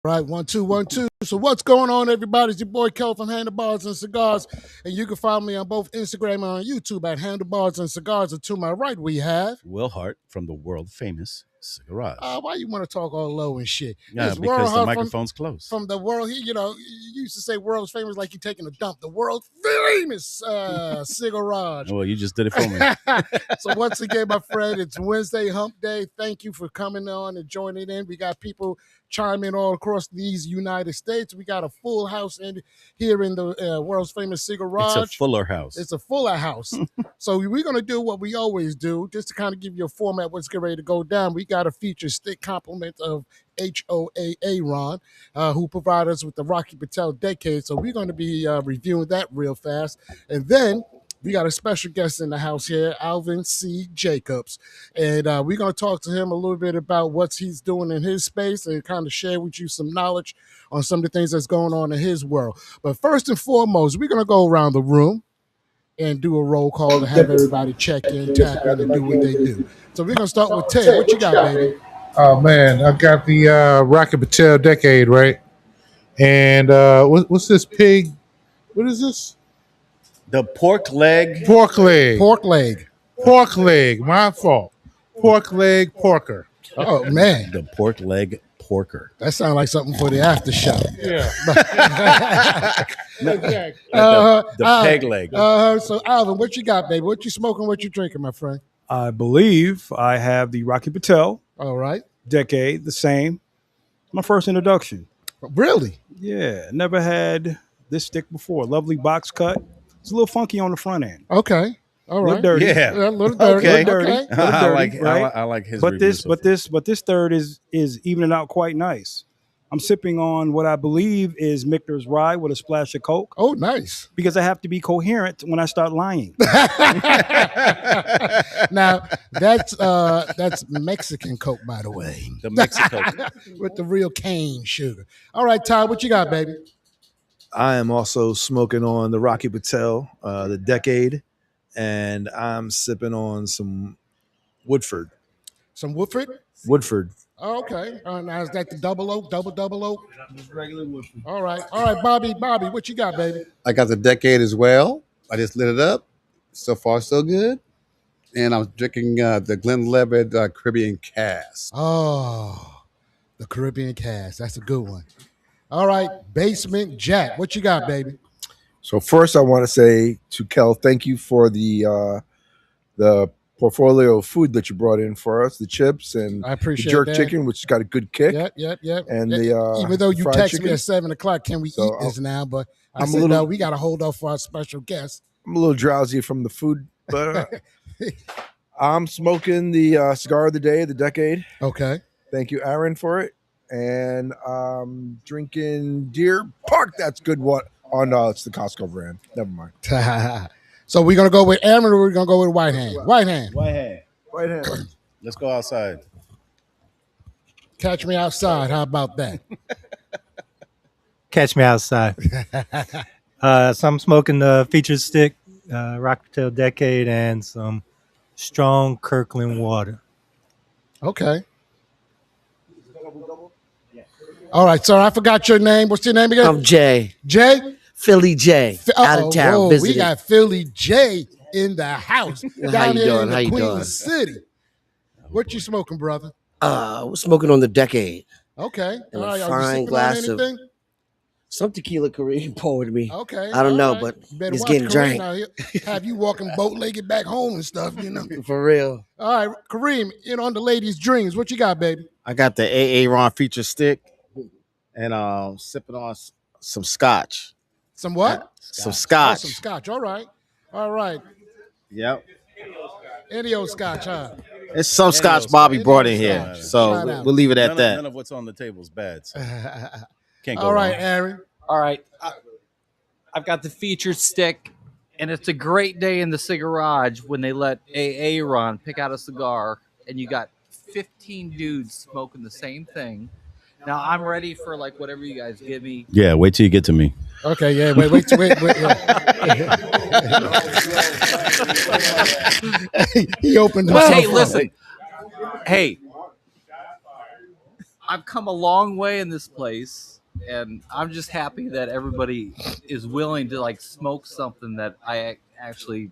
Right, 1 2 1 2. So what's going on, everybody? It's your boy Kel from Handlebars and Cigars, and you can follow me on both Instagram and on YouTube at Handlebars and Cigars. And to my right, we have Will Hart from the world famous Cigarage. why you want to talk all low and shit? Yeah, It's because the Hart microphone's close. from the world. You used to say world's famous like you're taking a dump. The world famous Cigarage. Well, you just did it for me. So once again, my friend, it's Wednesday Hump Day. Thank you for coming on and joining in. We got people chime in all across these United States. We got a full house here in the world's famous Cigarage. It's a fuller house. It's a fuller house. So we're going to do what we always do, just to kind of give you a format what's getting ready to go down. We got a feature stick compliment of HOAA Ron, who provided us with the Rocky Patel Decade. So we're going to be reviewing that real fast. And then we got a special guest in the house here, Alvin C. Jacobs. And we're going to talk to him a little bit about what he's doing in his space and kind of share with you some knowledge on some of the things that's going on in his world. But first and foremost, we're going to go around the room and do a roll call to have everybody check in, tap in, and do what they do. So we're going to start with Ted. What you got, baby? Oh, man, I got the Rocky Patel Decade, right? And what's this pig? What is this? The pork leg. Pork leg. Pork leg. Pork leg. My fault. Pork leg porker. Oh, man. The pork leg porker. That sounds like something for the after show. Yeah. The peg leg. So, Alvin, what you got, baby? What you smoking? What you drinking, my friend? I believe I have the Rocky Patel All right. Decade, the same. My first introduction. Really? Yeah, never had this stick before. Lovely box cut. It's a little funky on the front end. Okay. All A right. little dirty. Yeah. A little dirty. Okay. Dirty. Okay. I like his. But reviews this third is evening out quite nice. I'm sipping on what I believe is Michter's Rye with a splash of Coke Oh, nice. because I have to be coherent when I start lying. Now, that's Mexican Coke, by the way, The Mexico. with the real cane sugar. All right, Ty, what you got, baby? I am also smoking on the Rocky Patel, the Decade, and I'm sipping on some Woodford. Some Woodford? Woodford. Oh, okay. Now, is that the double oak, double oak? Just regular Woodford. All right, Bobby, what you got, baby? I got the Decade as well. I just lit it up. So far, so good. And I'm drinking the Glenlivet Caribbean Cask. Oh, the Caribbean Cast. That's a good one. All right, Basement Jack, what you got, baby? So first, I want to say to Kel, thank you for the portfolio of food that you brought in for us, the chips and I the appreciate jerk that. chicken, which has got a good kick. Yep. And Even though you fried text chicken. me at 7:00, can we So eat this now? But I I'm a said, little- no, we got to hold off for our special guest. I'm a little drowsy from the food, but I'm smoking the cigar of the day, the Decade. Okay. Thank you, Aaron, for it. And drinking Deer Park. That's good. What? Oh, no, it's the Costco brand. Never mind. So we're going to go with Aaron or we're going to go with White Hand? White Hand. White hand. Right hand. Let's go outside. Catch me outside. How about that? Catch me outside. So I'm smoking the featured stick, Rock Patel Decade, and some strong Kirkland water. Okay. All right, sir. I forgot your name. What's your name again? I'm Jay, Jay? Philly Jay, out of town Whoa, we visiting. got Philly J in the house How down you here doing? in How the you Queen doing? City. What you smoking, brother? We're smoking on the Decade. Okay. And a All right. Are you fine sipping on glass of- anything? Some tequila Korean poured me. Okay. I don't all know, right. but You better it's watch getting Kareem drank. now. He'll have you walking boat-legged back home and stuff, you know. For real. All right, Kareem, in on the ladies' dreams. What you got, baby? I got the AA Ron feature stick and sipping on some scotch. Some what? Some Oh, scotch. some scotch. All right. All right. Yep. Any old scotch, huh? It's some Any scotch old Bobby scotch. brought in Any here. old scotch. So Shout out. we'll leave it at None that. of what's on the table is bad. So can't go All right, wrong. Aaron. All right. I've got the featured stick, and it's a great day in the Cigarage when they let AA Ron pick out a cigar, and you got 15 dudes smoking the same thing. Now, I'm ready for, like, whatever you guys give me. Yeah, wait till you get to me. Okay, yeah, wait. He opened himself Hey, up. listen. Hey, I've come a long way in this place, and I'm just happy that everybody is willing to like smoke something that I actually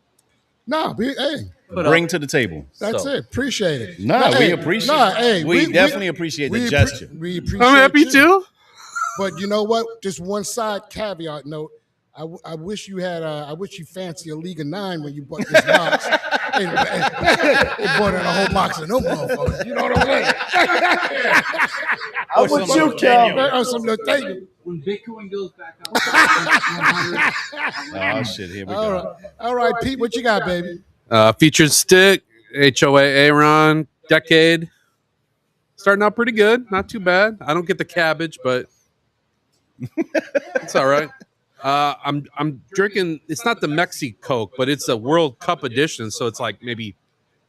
bring to the table. That's it. Appreciate it. We appreciate. We definitely appreciate the gesture. We appreciate. I'm happy too. But you know what? Just one side caveat note. I wish you had. I wish you fancy a League of 9 when you bought this box. and bought in a whole box of them motherfuckers. You know what I'm saying? I'm with you, Kel. Some Nathaniel. When Bitcoin goes back up. Oh shit! Here we go. All right, Pete, what you got, baby? Featured stick, HOA Aaron, decade. Starting out pretty good, not too bad. I don't get the cabbage, but it's all right. I'm drinking. It's not the Mexi Coke, but it's a World Cup edition, so it's like maybe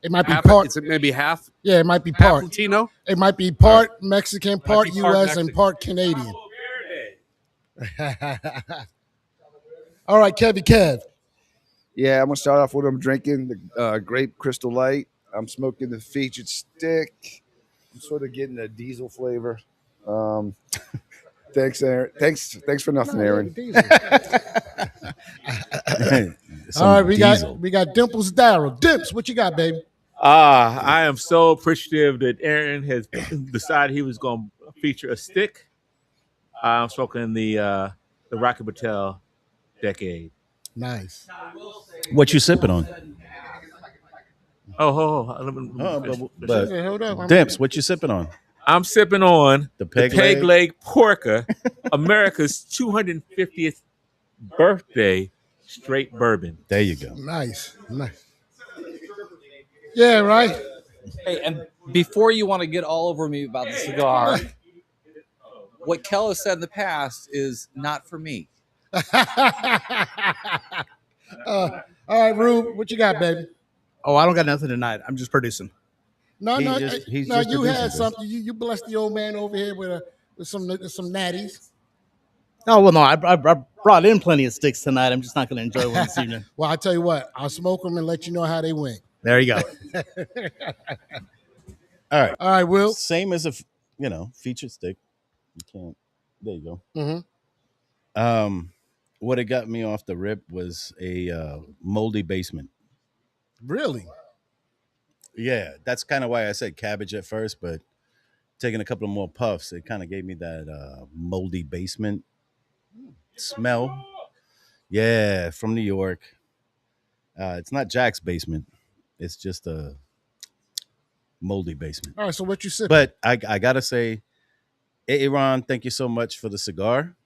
it might be half, part. It's maybe half. Yeah, it might be part Latino. It might be part Mexican, part U.S. and part Canadian. All right, Kev. Yeah, I'm gonna start off with I'm drinking the grape Crystal Light. I'm smoking the featured stick. I'm sort of getting a diesel flavor. Thanks, Aaron. Thanks for nothing, Aaron. All right, we got Dimples Darryl. Dimps, what you got, baby? I am so appreciative that Aaron has decided he was going to feature a stick. I'm smoking the Rocky Patel decade. Nice. What you sipping on? But hold on. Dimps, what you sipping on? I'm sipping on the Peg Leg Porker, America's 250th birthday straight bourbon. There you go. Nice. Yeah, right. Hey, and before you want to get all over me about the cigar, what Kel has said in the past is not for me. All right, Rube, what you got, baby? Oh, I don't got nothing tonight. I'm just producing. No, you had something. You blessed the old man over here with some natties. Oh, well, no, I brought in plenty of sticks tonight. I'm just not going to enjoy one this evening. Well, I'll tell you what. I'll smoke them and let you know how they went. There you go. All right, Will. Same as a featured stick. You can't. There you go. Mm-hmm. What it got me off the rip was a moldy basement. Really? Yeah, that's kind of why I said cabbage at first, but taking a couple of more puffs, it kind of gave me that moldy basement smell. Yeah, from New York. It's not Jack's basement. It's just a moldy basement. All right, so what you sipping? But I got to say, Aaron, thank you so much for the cigar.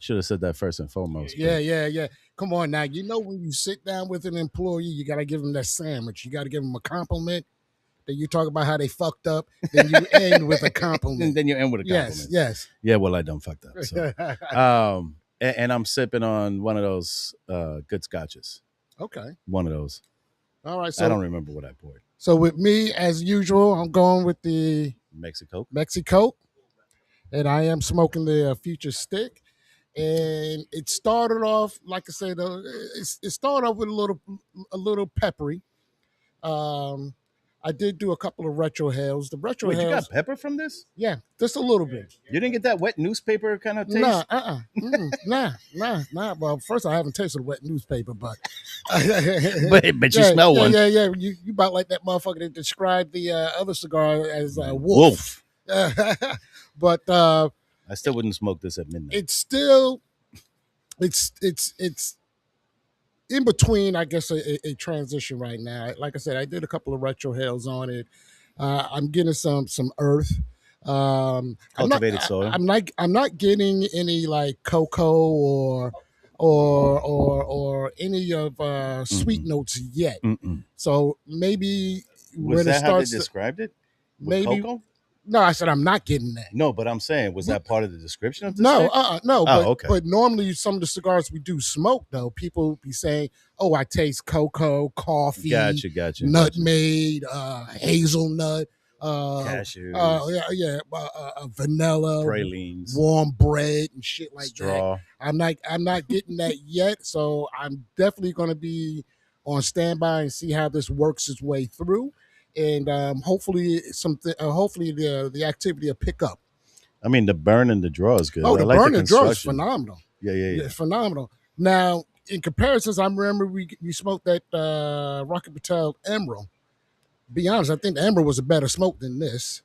Should have said that first and foremost. Yeah. Come on now. You know when you sit down with an employee, you got to give them that sandwich. You got to give them a compliment. Then you talk about how they fucked up. Then you end with a compliment. And then you end with a compliment. Yes. Yeah, well, I done fucked up. So. And I'm sipping on one of those good scotches. Okay. One of those. All right. So I don't remember what I poured. So with me, as usual, I'm going with the Mexico. And I am smoking the Future Stick. And it started off, like I said, it started off with a little peppery. I did do a couple of retro hails. The retro hails. You got pepper from this? Yeah, just a little bit. You didn't get that wet newspaper kind of taste? Nah. Well, first I haven't tasted wet newspaper, but but you smell one. Yeah. You about like that motherfucker that described the other cigar as wolf. But I still wouldn't smoke this at midnight. It's still, it's in between, I guess, a transition right now. Like I said, I did a couple of retro hails on it. I'm getting some earth. Cultivated soil. I'm not getting any like cocoa or any of sweet notes yet. So maybe was that how they described it? With maybe cocoa? No, I said I'm not getting that. No, but I'm saying, was that part of the description of this? No. Okay. But normally some of the cigars we do smoke, though, people be saying, "Oh, I taste cocoa, coffee, gotcha, nutmeg, hazelnut, cashews, vanilla, pralines, warm bread, and shit like straw. that." I'm not getting that yet, so I'm definitely going to be on standby and see how this works its way through. and hopefully the activity will pick up. I mean, the burn and the draw is good. Oh, I the like the burn and draw is construction. phenomenal. Yeah. It's phenomenal. Now, in comparisons, I remember we smoked that Rocket Patel Emerald. Be honest, I think the Emerald was a better smoke than this.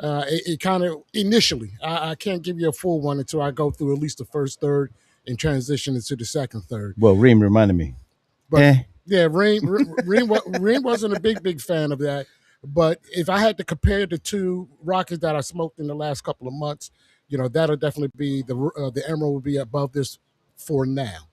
It kind of initially, I can't give you a full one until I go through at least the first third and transition into the second third. Well, Reem reminded me. But yeah, Reem wasn't a big fan of that. But if I had to compare the two rockets that I smoked in the last couple of months, that'll definitely be the Emerald will be above this for now.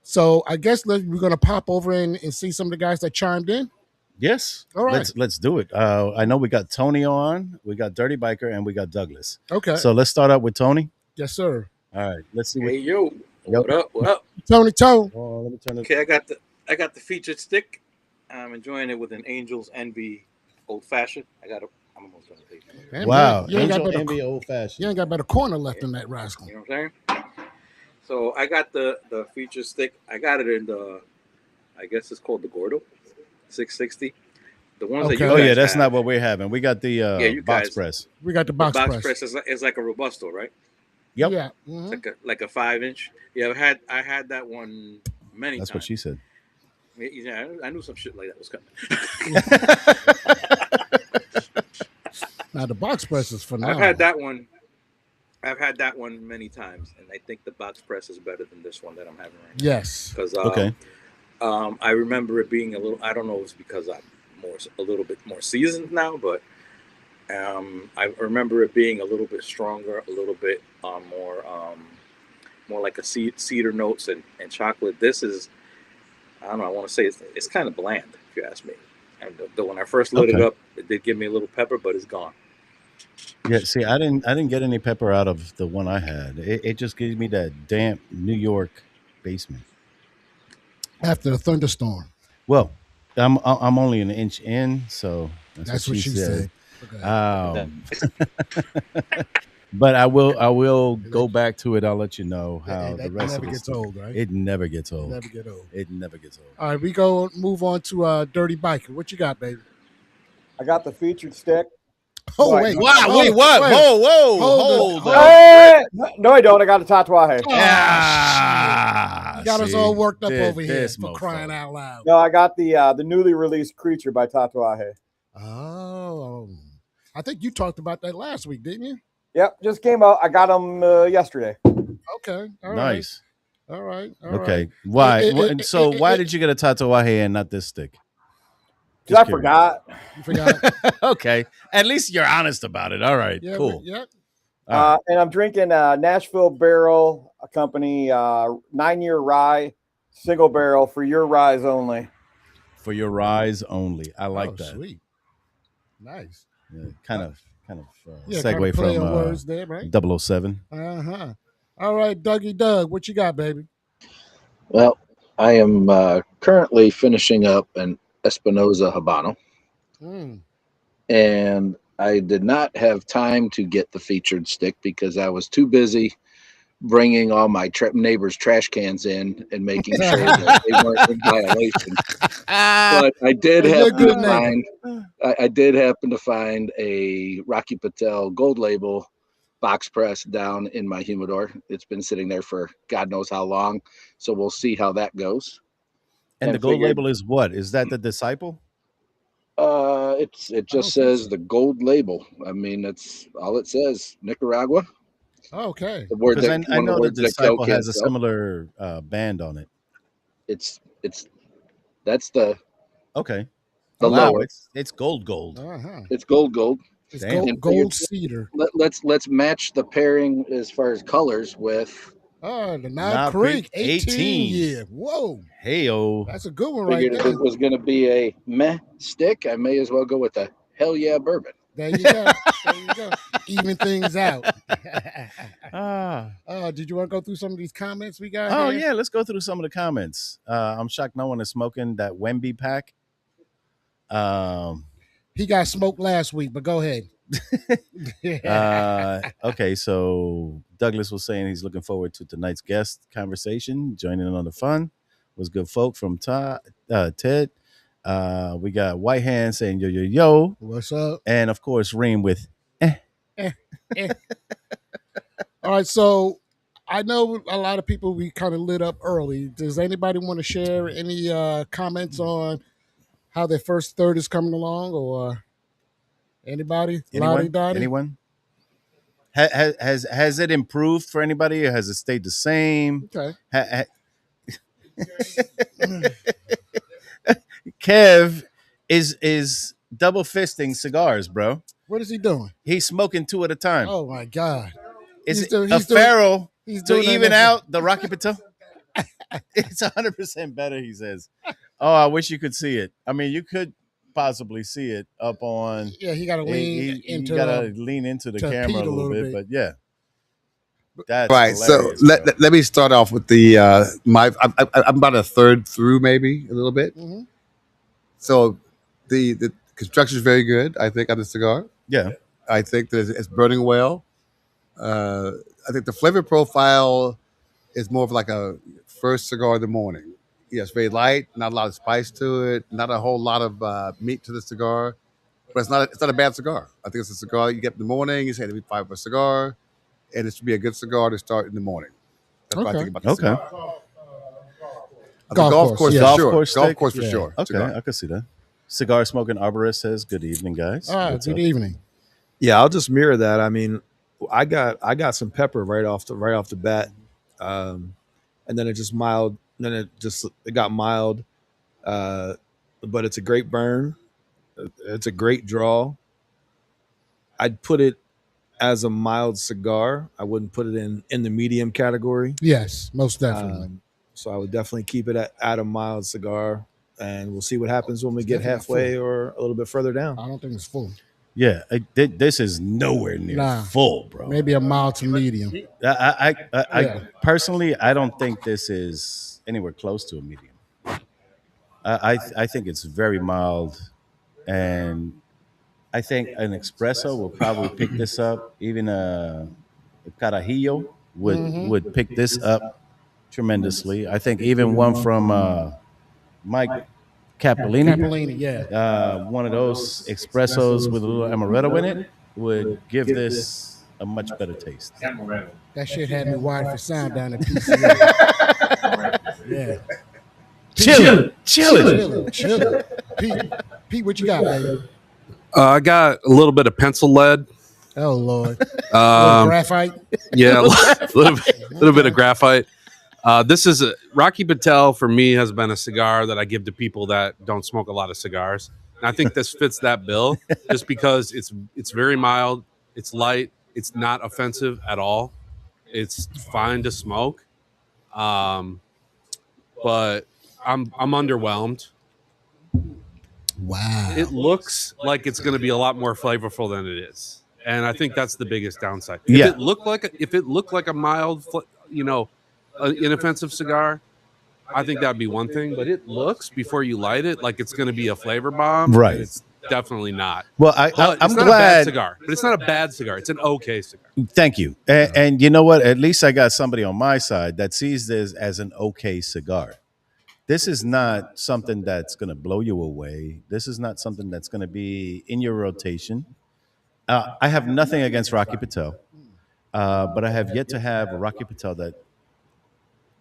So I guess we're gonna pop over and see some of the guys that chimed in. Yes. All right. Let's do it. I know we got Tony on, we got Dirty Biker, and we got Douglas. Okay. So let's start out with Tony. Yes, sir. All right. Let's see. Hey yo, what up? What up? Tony Toe. Oh, let me turn it. Okay, I got the featured stick. I'm enjoying it with an Angel's Envy old fashioned. I'm almost done with it. Wow, you ain't got Angel better, Envy old fashioned. You ain't got better corner left in that rascal. You know what I'm saying? So I got the featured stick. I got it in I guess it's called the Gordo 660. The ones that you Oh guys yeah, that's have, not what we're having. We got the you box guys- press. We got the box press. is like a Robusto, right? Yep. Yeah. It's like a 5-inch. Yeah, I had that one many That's times. what she said. Yeah, I knew some shit like that was coming. Now the box press is phenomenal. I've had that one many times, and I think the box press is better than this one that I'm having right now. Yes. Because Okay. I remember it being a little. I don't know if it's because I'm a little bit more seasoned now, but I remember it being a little bit stronger, a little bit more like a cedar notes and chocolate. This is, I don't know. I want to say it's kind of bland, if you ask me. And when I first lit it Okay. up, it did give me a little pepper, but it's gone. Yeah, see, I didn't get any pepper out of the one I had. It just gave me that damp New York basement. After the thunderstorm. Well, I'm only an inch in, so That's what she said. But I will go back to it. I'll let you know how that the rest never of it gets old, right? It never gets old. Never get old. It never gets old. All right, we move on to Dirty Biker. What you got, baby? I got the featured stick. Oh, wait. Wow, wait, what? Wait. Hold up. Hey! No, I don't. I got a Tatuaje. You got us all worked up over here this for crying out loud. No, I got the newly released Creature by Tatuaje. Oh, I think you talked about that last week, didn't you? Yep, just came out. I got them yesterday. Okay, all right. Nice. All right. Okay. Why? Why did you get a Tatuaje and not this stick? Because I forgot. You forgot. Okay. At least you're honest about it. All right. Yeah, cool. Yeah. And I'm drinking Nashville Barrel Company 9-year rye, single barrel for your ryes only. For your rise only. I like that. Sweet. Nice. Yeah, kind of Yeah, segue kind of play from on words there, right? 007. Uh-huh. All right, Dougie Doug, what you got, baby? Well, I am currently finishing up an Espinosa Habano. And I did not have time to get the featured stick because I was too busy bringing all my neighbors' trash cans in and making sure that they weren't in violation. But I did happen to find a Rocky Patel Gold Label box press down in my humidor. It's been sitting there for God knows how long, so we'll see how that goes. And the gold label is what? Is that the Disciple? It just says the Gold Label. I mean, that's all it says. Nicaragua. Okay. The word Because that I know the words that Disciple Kel has a can't similar band on it. That's the okay. The lower. It's gold. Uh-huh. It's gold. It's And gold cedar. Let's match the pairing as far as colors with. Oh, the Knob Creek 18 year. Whoa. Hey-o. That's a good one right Figured there. if it was going to be a meh stick, I may as well go with a hell yeah bourbon. There you go. There you go. Even things out. Did you want to go through some of these comments we got? Oh, here? yeah. Let's go through some of the comments. I'm shocked no one is smoking that Wemby pack. He got smoked last week, but go ahead. Okay, so Douglas was saying he's looking forward to tonight's guest conversation. Joining in on the fun was good folk from Ted. We got White Hand saying yo yo yo. What's up? And of course, Reem with Eh. All right, so I know a lot of people we kind of lit up early. Does anybody want to share any comments on how their first third is coming along, or anybody? Lottie Dottie? Anyone? Has it improved for anybody, or has it stayed the same? Okay. Kev is double fisting cigars, bro. What is he doing? He's smoking 2 at a time. Oh my God! Is He's it doing- a he's doing- Pharaoh he's to doing even that- out the Rocky Patel? It's 100% better, he says. Oh, I wish you could see it. I mean, you could possibly see it up on. Yeah, he got to lean into. You gotta lean into the camera a little bit, but yeah. That's right. So hilarious, let me start off with the I'm about a third through, maybe a little bit. Mhm. So the construction is very good, I think, on the cigar. Yeah. I think that it's burning well. I think the flavor profile is more of like a first cigar in the morning. Yeah, it's very light, not a lot of spice to it, not a whole lot of meat to the cigar, but it's not a bad cigar. I think it's a cigar you get in the morning. You say to be $5 for a cigar, and it should be a good cigar to start in the morning. That's what I think about the cigar. Golf course, Golf for sure. course Golf stick? course for Yeah. sure. Okay, Cigar. I can see that. Cigar smoking arborist says, "Good evening, guys." What's Good up? evening. Yeah, I'll just mirror that. I mean, I got some pepper right off the bat, and then it just mild. Then it got mild, but it's a great burn. It's a great draw. I'd put it as a mild cigar. I wouldn't put it in the medium category. Yes, most definitely. So I would definitely keep it at a mild cigar, and we'll see what happens when we It's get definitely halfway full. or a little bit further down. I don't think it's full. Yeah, this is nowhere near full, bro. Maybe a mild to medium. I personally, I don't think this is anywhere close to a medium. I think it's very mild, and I think an espresso will probably pick this up. Even a carajillo would pick this up tremendously. I think even one from Mike Capolini, one of those espressos with a little amaretto in it would give this a much better taste. That shit had me wired for sound down at PCA. Yeah. Chillin'. Pete, what you got, baby? I got a little bit of pencil lead. Oh Lord. Little graphite. Yeah, a little bit of graphite. This is Rocky Patel for me has been a cigar that I give to people that don't smoke a lot of cigars, and I think this fits that bill just because it's very mild, it's light, it's not offensive at all, it's fine to smoke, but I'm underwhelmed. Wow. It looks like it's going to be a lot more flavorful than it is, and I think that's the biggest downside. Yeah. If it looked like a mild, inoffensive cigar, I think that'd be one thing. But it looks before you light it like it's going to be a flavor bomb, Right. and it's definitely not. Well, But I'm it's not a bad glad. cigar, but it's not a bad cigar. It's an okay cigar. Thank you. And you know what? At least I got somebody on my side that sees this as an okay cigar. This is not something that's going to blow you away. This is not something that's going to be in your rotation. I have nothing against Rocky Patel, but I have yet to have a Rocky Patel that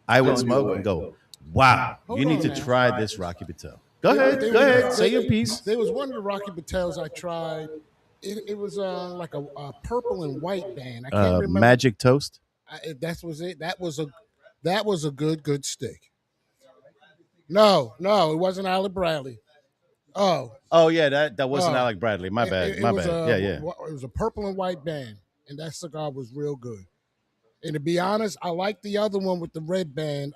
I would smoke and go, wow, you need to try this Rocky Patel. Go ahead. Say your piece. There was one of the Rocky Patels I tried. It was like a purple and white band. I can't remember. Magic Toast? That was it. That was a good stick. No, it wasn't Alec Bradley. Oh, yeah, that wasn't Alec Bradley. My bad. It My was bad. It was a purple and white band, and that cigar was real good. And to be honest, I like the other one with the red band.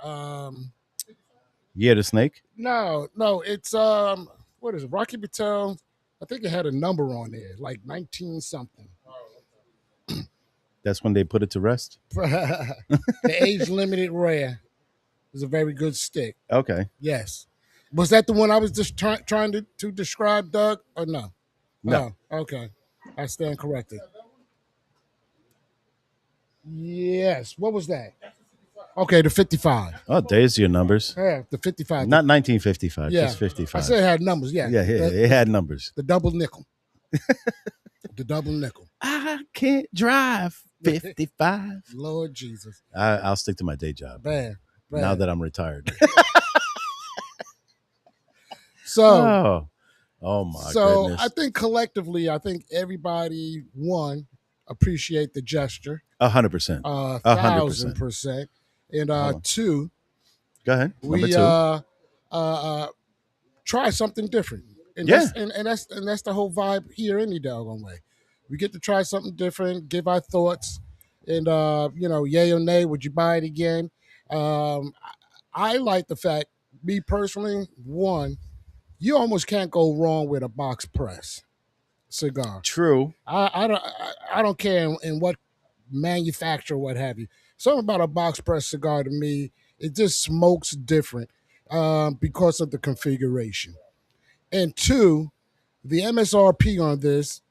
Yeah, the snake. No, it's what is it? Rocky Patel. I think it had a number on there, like 19 something. That's when they put it to rest. The age limited rare is a very good stick. Okay. Yes. Was that the one I was just trying to describe, Doug, or no? No. Oh, okay. I stand corrected. Yes. What was that? Okay, the 55. Oh, there's your numbers. Yeah, the 55. Not 1955, Yeah, just 55. I said it had numbers. Yeah, Yeah, it had numbers. The double nickel. The double nickel. I can't drive 55. Lord Jesus. I'll stick to my day job. Bad. Now that I'm retired. So, oh my so goodness. I think collectively, everybody appreciate the gesture. 100%. 1,000%. And two, go ahead. We try something different. And Yeah. that's the whole vibe here any doggone way. We get to try something different, give our thoughts, and yay or nay, would you buy it again? I like the fact, me personally, one, you almost can't go wrong with a box press cigar. True. I don't care in what manufacturer, what have you. Something about a box press cigar to me, it just smokes different because of the configuration. And two, the MSRP on this,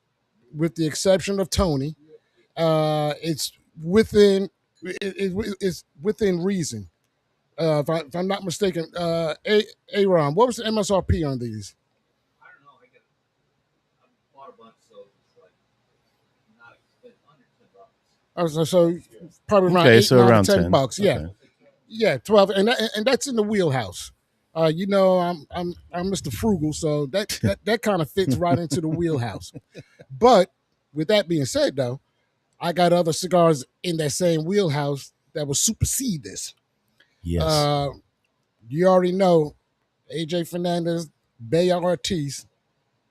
with the exception of Tony, it's within reason. If I'm not mistaken, Aaron, what was the MSRP on these? I don't know. I bought a bunch, so it's like not under $10. So probably around Okay, 8, so 9, around 10 10. bucks. Yeah, Okay. yeah, 12, and that's in the wheelhouse. I'm Mr. Frugal, so that kind of fits right into the wheelhouse. But with that being said, though, I got other cigars in that same wheelhouse that will supersede this. Yes. You already know, AJ Fernandez, Bay Ortiz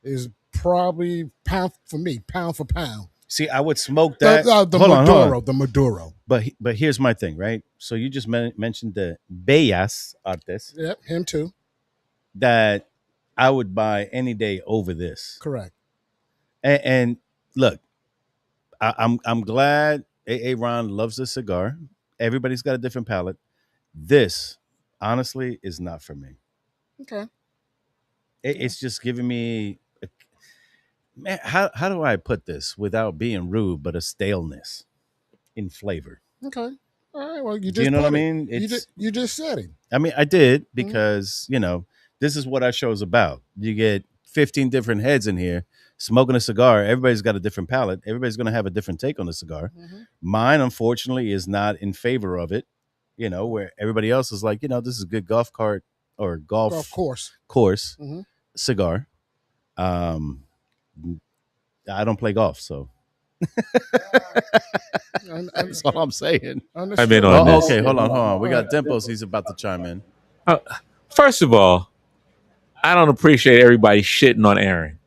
is probably pound for pound. See, I would smoke that. The Maduro. But here's my thing, right? So you just mentioned the Bellas Artes. Yep, him too. That I would buy any day over this. Correct. And look, I'm glad Ron loves the cigar. Everybody's got a different palate. This, honestly, is not for me. Okay. It's just giving me, man. How do I put this without being rude? But a staleness in flavor. Okay. All right. Well, you Do you know what I put it. mean? You just said it. I mean, I did because this is what our show's about. You get 15 different heads in here smoking a cigar. Everybody's got a different palate. Everybody's going to have a different take on the cigar. Mine, unfortunately, is not in favor of it. Where everybody else is like, this is a good golf cart or golf course cigar. I don't play golf, so that's all I'm saying. I've been on this. Okay, hold on. We got Dimples. He's about to chime in. First of all, I don't appreciate everybody shitting on Aaron.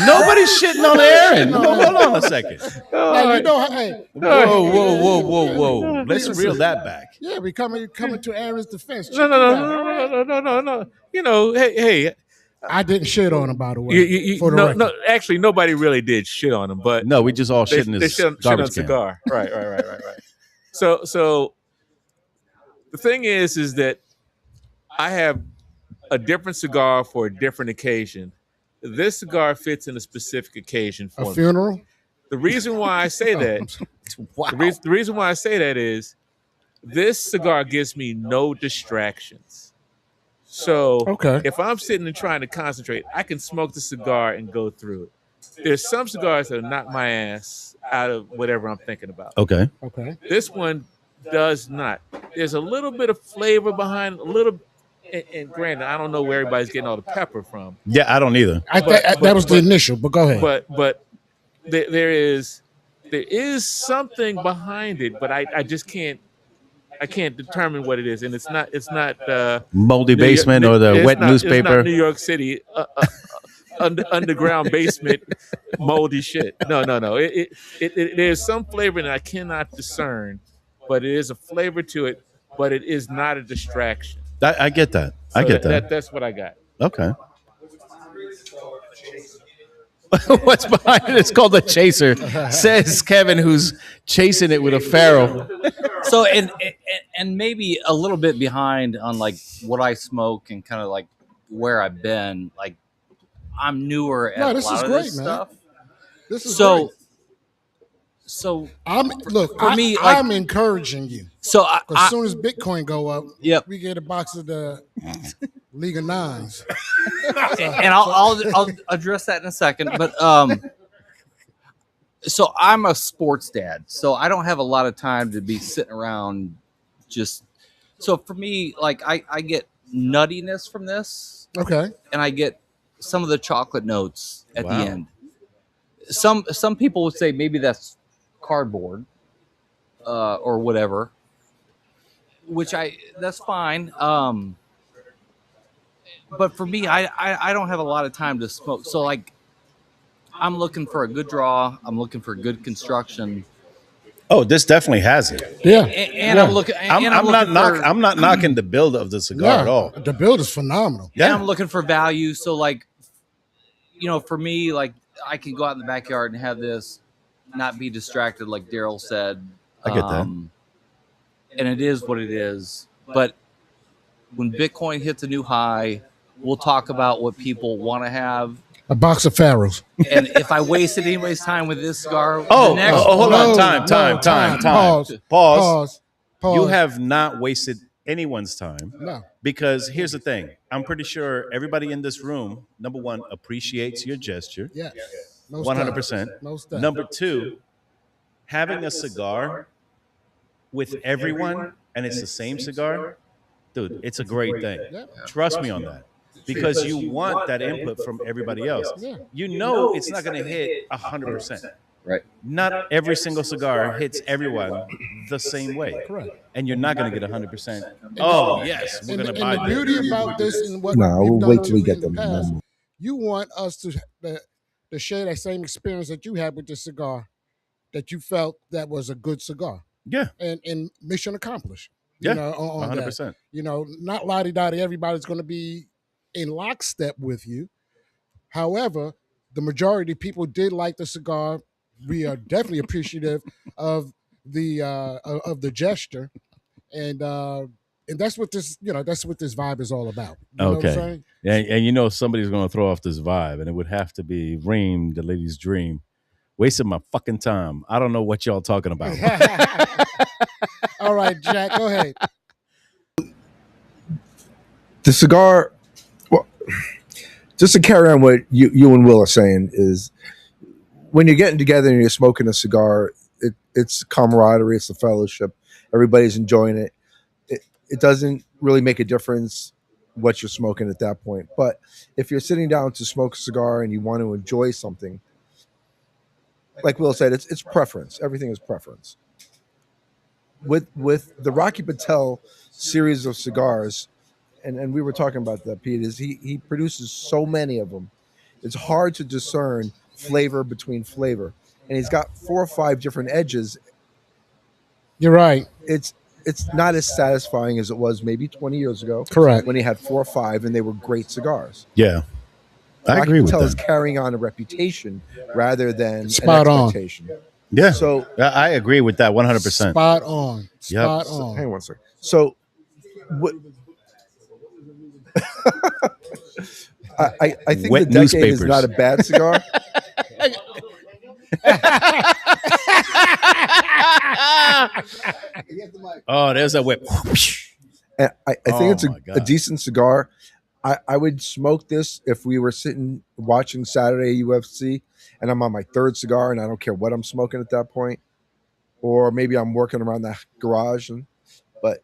Nobody's shitting on Aaron. No, hold on a second. Hey, Whoa. Let's reel that back. Yeah, we coming to Aaron's defense. No. Hey. I didn't shit on him, by the way. No, actually, nobody really did shit on him, but no, we just all shit in his shit garbage on cigar. Right. So the thing is that I have a different cigar for a different occasion. This cigar fits in a specific occasion for a funeral. Me. The reason why I say that, the reason why I say that is, this cigar gives me no distractions. So if I'm sitting and trying to concentrate, I can smoke the cigar and go through it. There's some cigars that knock my ass out of whatever I'm thinking about. Okay. This one does not. There's a little bit of flavor behind, a little. And granted, I don't know where everybody's getting all the pepper from. Yeah, I don't either. That was the initial, but go ahead. But there is something behind it, but I just can't. I can't determine what it is, and it's not moldy basement or the wet newspaper. It's not New York City underground basement moldy shit. No. There's some flavor that I cannot discern, but it is a flavor to it. But it is not a distraction. I get that. I get that. That's what I got. Okay. What's behind it? It's called a chaser, says Kevin, who's chasing it with a ferrule. So and maybe a little bit behind on like what I smoke and kind of like where I've been. Like I'm newer at a lot of this stuff. This is great. So I'm encouraging you. So as soon as Bitcoin go up, yep, we get a box of the League of Nines. And I'll address that in a second. But so I'm a sports dad, so I don't have a lot of time to be sitting around just. So for me, like I get nuttiness from this, Okay, and I get some of the chocolate notes at the end. Some people would say maybe that's cardboard or whatever, which that's fine. But for me, I don't have a lot of time to smoke, so like I'm looking for a good draw. I'm looking for good construction. Oh, this definitely has it. Yeah, and I'm looking. I'm not knocking the build of the cigar at all. The build is phenomenal. Yeah, I'm looking for value. So like, for me, like I can go out in the backyard and have this, not be distracted, like Daryl said. I get that. And it is what it is. But when Bitcoin hits a new high, we'll talk about what people want to have. A box of Pharaohs. And if I wasted anybody's time with this cigar, hold on, time. Pause. You have not wasted anyone's time. No. Because here's the thing. I'm pretty sure everybody in this room, number one, appreciates your gesture. Yes. 100%. Number two, having a cigar with everyone and it's the same cigar, dude, it's a great thing. Yeah. Trust me on that. Because you want that input from everybody else. Yeah. You know it's not going to hit 100%. Right. Not every single cigar hits everyone the same way. Correct. And you're not going to get 100%. Oh, yes, we're going to buy the beauty about this and what we'll done wait till we get in the the past, memo. you want us to share that same experience that you had with this cigar, that you felt that was a good cigar. Yeah. And mission accomplished. Yeah, on 100%. that. Not lottie-dottie, everybody's going to be in lockstep with you. However, the majority of people did like the cigar. We are definitely appreciative of the gesture, and that's what this vibe is all about. You know what I'm saying? And somebody's going to throw off this vibe, and it would have to be Reem, the lady's dream. Wasting my fucking time. I don't know what y'all talking about. All right, Jack, go ahead. The cigar, well, just to carry on what you and Will are saying, is when you're getting together and you're smoking a cigar, it's camaraderie, it's a fellowship. Everybody's enjoying it. It doesn't really make a difference what you're smoking at that point. But if you're sitting down to smoke a cigar and you want to enjoy something, like Will said, it's preference. Everything is preference. With the Rocky Patel series of cigars, and we were talking about that, Pete, is he produces so many of them. It's hard to discern flavor between flavor. And he's got 4 or 5 different edges. You're right. It's not as satisfying as it was maybe 20 years ago. Correct. When he had 4 or 5 and they were great cigars. Yeah. I agree with Patel is that. carrying on a reputation rather than Spot an on. expectation. Yeah. So I agree with that 100%. Spot on. Yep. Spot on. Hang on one second. So what I think Wet the Decade is newspapers. not a bad cigar. Oh, there's a whip. And I think it's Oh, my a God. decent cigar. I would smoke this if we were sitting watching Saturday UFC and I'm on my 3rd cigar and I don't care what I'm smoking at that point. Or maybe I'm working around the garage. But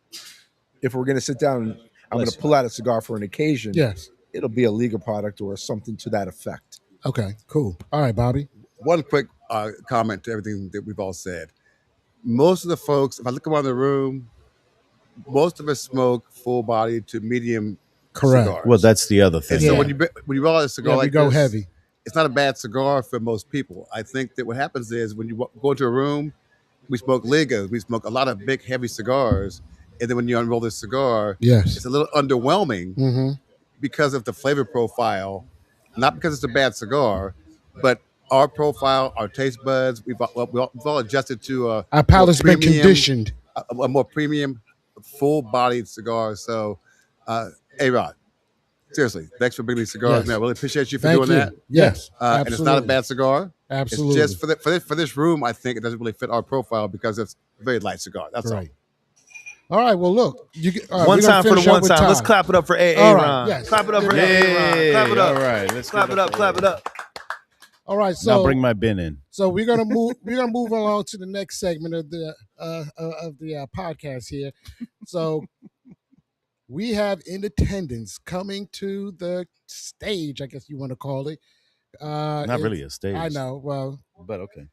if we're going to sit down, I'm going to pull out a cigar for an occasion. Yes. It'll be a Liga product or something to that effect. Okay, cool. All right, Bobby. One quick comment to everything that we've all said. Most of the folks, if I look around the room, most of us smoke full body to medium Correct. cigars. Well, that's the other thing. And so when you roll out a cigar Yeah, we like go this, heavy. it's not a bad cigar for most people. I think that what happens is when you go into a room, we smoke Ligas, we smoke a lot of big, heavy cigars, and then when you unroll this cigar, Yes. it's a little underwhelming Mm-hmm. because of the flavor profile, not because it's a bad cigar, but our profile, our taste buds, we've all adjusted to Our palate's been premium, conditioned. a more premium, full-bodied cigar. So, A-Rod, seriously, thanks for bringing these cigars. Yes. Man, I really appreciate you for Thank doing you. that. Yes, and it's not a absolutely. bad cigar. Absolutely. It's just for this room, I think it doesn't really fit our profile because it's a very light cigar. That's Right. All right. Well, look. One time for the one time. Let's clap it up for AA All right, Ron. yes. Clap it up for Yeah. AA Ron. Clap it up. All right, let's clap it up. Clap it up. All right. Now So bring my bin in. So we're gonna move. We're gonna move along to the next segment of the podcast here. So we have in attendance coming to the stage, I guess you want to call it. Not really a stage. I know. Well, but okay.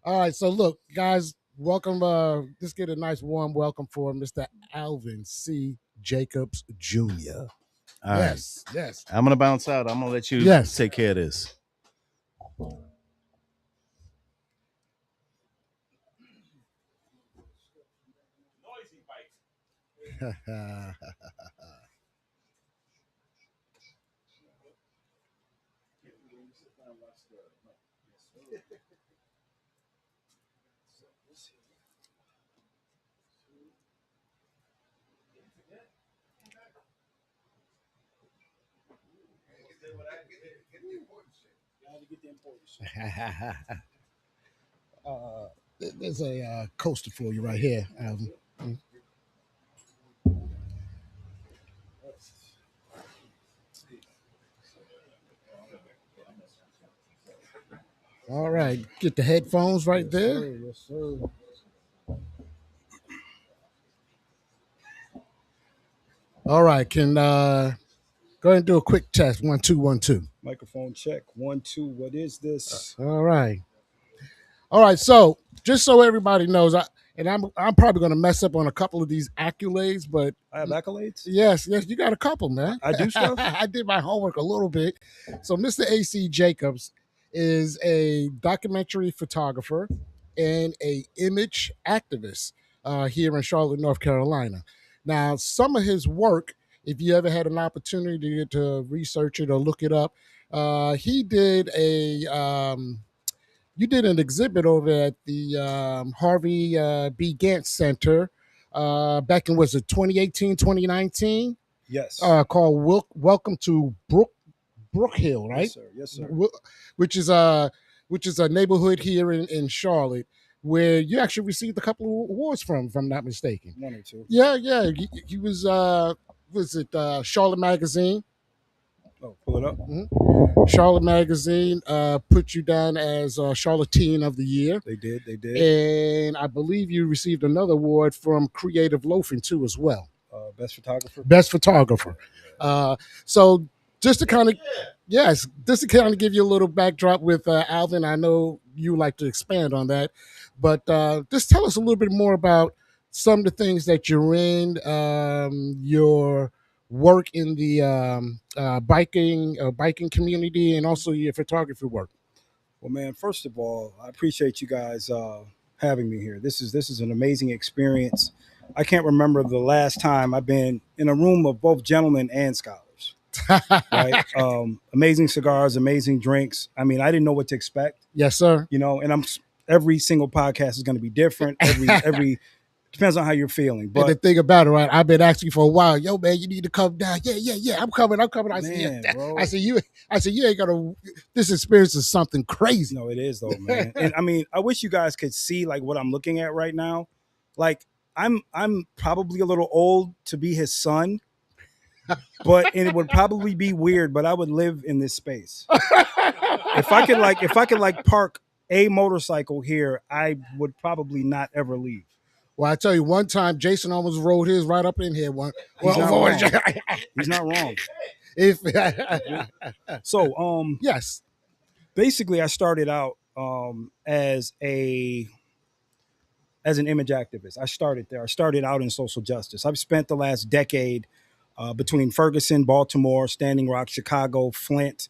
All right. So look, guys, welcome. Let's get a nice warm welcome for Mr. Alvin C. Jacobs Jr. All yes. right. Yes. I'm gonna bounce out. I'm gonna let you take care of this. There's a coaster for you right here, Alvin. All right, get the headphones right there. Yes, sir. All right, can go ahead and do a quick test. 1 2 1 2. Microphone check. 1 2. What is this? All right. So just so everybody knows, I'm probably going to mess up on a couple of these accolades, but I have accolades. Yes, you got a couple, man. I do stuff. I did my homework a little bit. So Mr. AC Jacobs is a documentary photographer and a image activist here in Charlotte, North Carolina. Now, some of his work, if you ever had an opportunity to research it or look it up, he did you did an exhibit over at the Harvey B. Gantz Center back in, was it 2018, 2019? Yes. Called Welcome to Brook Hill, right? Yes, sir. Yes, sir. Which is a neighborhood here in Charlotte where you actually received a couple of awards from, if I'm not mistaken. 1 or 2. Yeah. He was it Charlotte Magazine? Oh, pull it up. Mm-hmm. Charlotte Magazine put you down as Charlotte Teen of the Year. They did. And I believe you received another award from Creative Loafing too as well. Best photographer. Best photographer. So just to kind of give you a little backdrop with Alvin, I know you like to expand on that, but just tell us a little bit more about some of the things that you're in, your work in the biking community, and also your photography work. Well, man, first of all, I appreciate you guys having me here. This is an amazing experience. I can't remember the last time I've been in a room of both gentlemen and scholars. Right? Amazing cigars, amazing drinks. I mean, I didn't know what to expect. Yes, sir. You know, and every single podcast is going to be different. Every depends on how you're feeling. But and the thing about it, right? I've been asking you for a while. Yo, man, you need to come down. Yeah. I'm coming. I said, you ain't gonna. This experience is something crazy. No, it is though, man. And I mean, I wish you guys could see like what I'm looking at right now. Like I'm probably a little old to be his son, but and it would probably be weird. But I would live in this space. If I could park a motorcycle here, I would probably not ever leave. Well, I tell you, one time Jason almost rode his right up in here. He's not wrong. He's not wrong. Yes. Basically, I started out as an image activist. I started there. I started out in social justice. I've spent the last decade between Ferguson, Baltimore, Standing Rock, Chicago, Flint,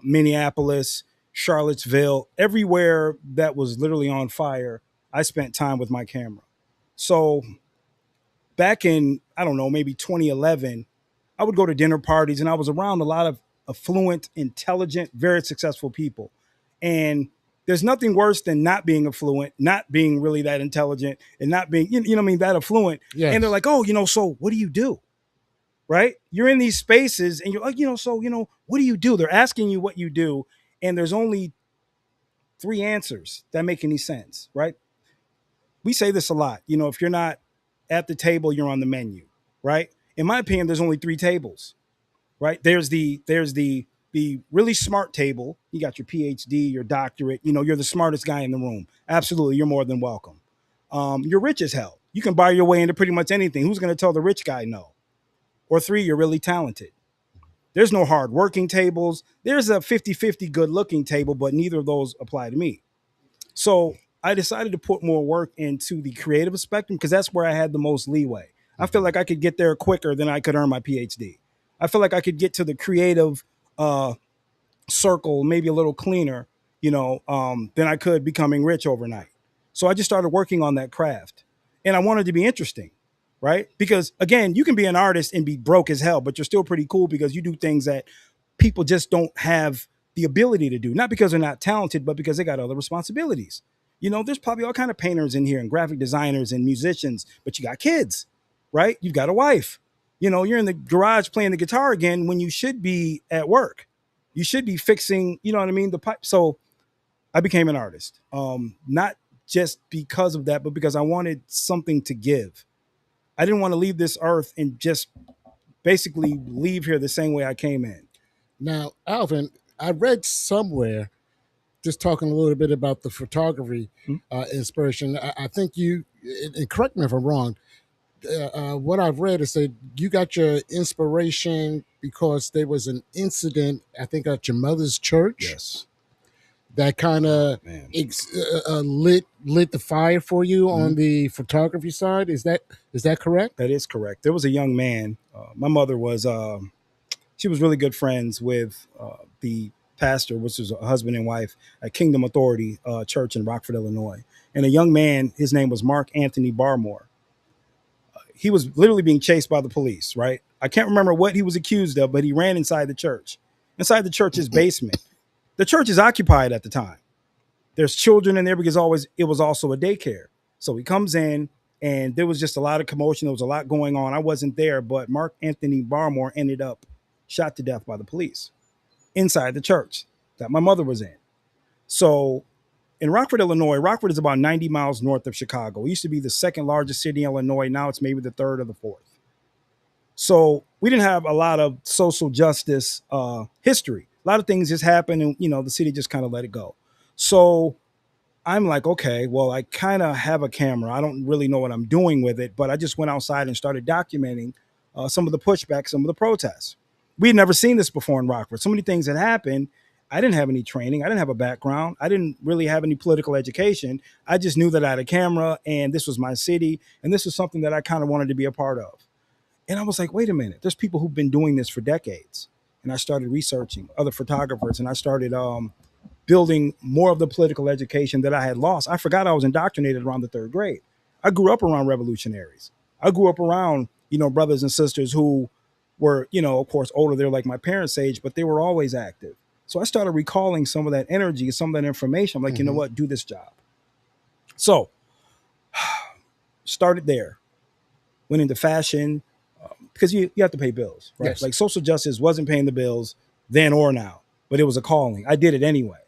Minneapolis, Charlottesville, everywhere that was literally on fire. I spent time with my camera. So back in, I don't know, maybe 2011, I would go to dinner parties and I was around a lot of affluent, intelligent, very successful people. And there's nothing worse than not being affluent, not being really that intelligent, and not being, you know what I mean, that affluent. Yes. And they're like, oh, so what do you do? Right? You're in these spaces and you're like, what do you do? They're asking you what you do. And there's only 3 answers that make any sense, right? we say this a lot. You know, if you're not at the table, you're on the menu, right? In my opinion, there's only 3 tables, right? There's the really smart table. You got your PhD, your doctorate. You know, you're the smartest guy in the room. Absolutely, you're more than welcome. You're rich as hell. You can buy your way into pretty much anything. Who's going to tell the rich guy no? Or 3, you're really talented. There's no hard working tables. There's a 50-50 good looking table, but neither of those apply to me. So I decided to put more work into the creative spectrum because that's where I had the most leeway. I feel like I could get there quicker than I could earn my PhD. I feel like I could get to the creative circle maybe a little cleaner, than I could becoming rich overnight. So I just started working on that craft, and I wanted to be interesting, right? Because again, you can be an artist and be broke as hell, but you're still pretty cool because you do things that people just don't have the ability to do. Not because they're not talented, but because they got other responsibilities. You know, there's probably all kind of painters in here and graphic designers and musicians, but you got kids, right? You've got a wife. You know, you're in the garage playing the guitar again when you should be at work. You should be fixing, you know what I mean, the pipe. So I became an artist, not just because of that, but because I wanted something to give. I didn't want to leave this earth and just basically leave here the same way I came in. Now, Alvin, I read somewhere, just talking a little bit about the photography inspiration. I think you, and correct me if I'm wrong, what I've read is that you got your inspiration because there was an incident, I think, at your mother's church. Yes. That kind of lit the fire for you on the photography side. Is that correct? That is correct. There was a young man. My mother was she was really good friends with the pastor, which was a husband and wife at Kingdom Authority Church in Rockford, Illinois. And a young man, his name was Mark Anthony Barmore. He was literally being chased by the police, right? I can't remember what he was accused of, but he ran inside the church's basement. The church is occupied at the time. There's children in there because it was also a daycare. So he comes in and there was just a lot of commotion. There was a lot going on. I wasn't there, but Mark Anthony Barmore ended up shot to death by the police inside the church that my mother was in. So in Rockford, Illinois, Rockford is about 90 miles north of Chicago. It used to be the second largest city in Illinois. Now it's maybe the third or the fourth. So we didn't have a lot of social justice history. A lot of things just happened and, the city just kind of let it go. So I'm like, okay, well, I kind of have a camera. I don't really know what I'm doing with it, but I just went outside and started documenting some of the pushback, some of the protests. We had never seen this before in Rockford. So many things had happened. I didn't have any training. I didn't have a background. I didn't really have any political education. I just knew that I had a camera and this was my city. And this was something that I kind of wanted to be a part of. And I was like, wait a minute, there's people who've been doing this for decades. And I started researching other photographers and I started building more of the political education that I had lost. I forgot I was indoctrinated around the 3rd grade. I grew up around revolutionaries. I grew up around, brothers and sisters who were, of course, older. They're like my parents' age, but they were always active. So I started recalling some of that energy, some of that information. I'm like, you know what, do this job. So started there, went into fashion, because you have to pay bills, right? Yes. Like social justice wasn't paying the bills then or now, but it was a calling. I did it anyway.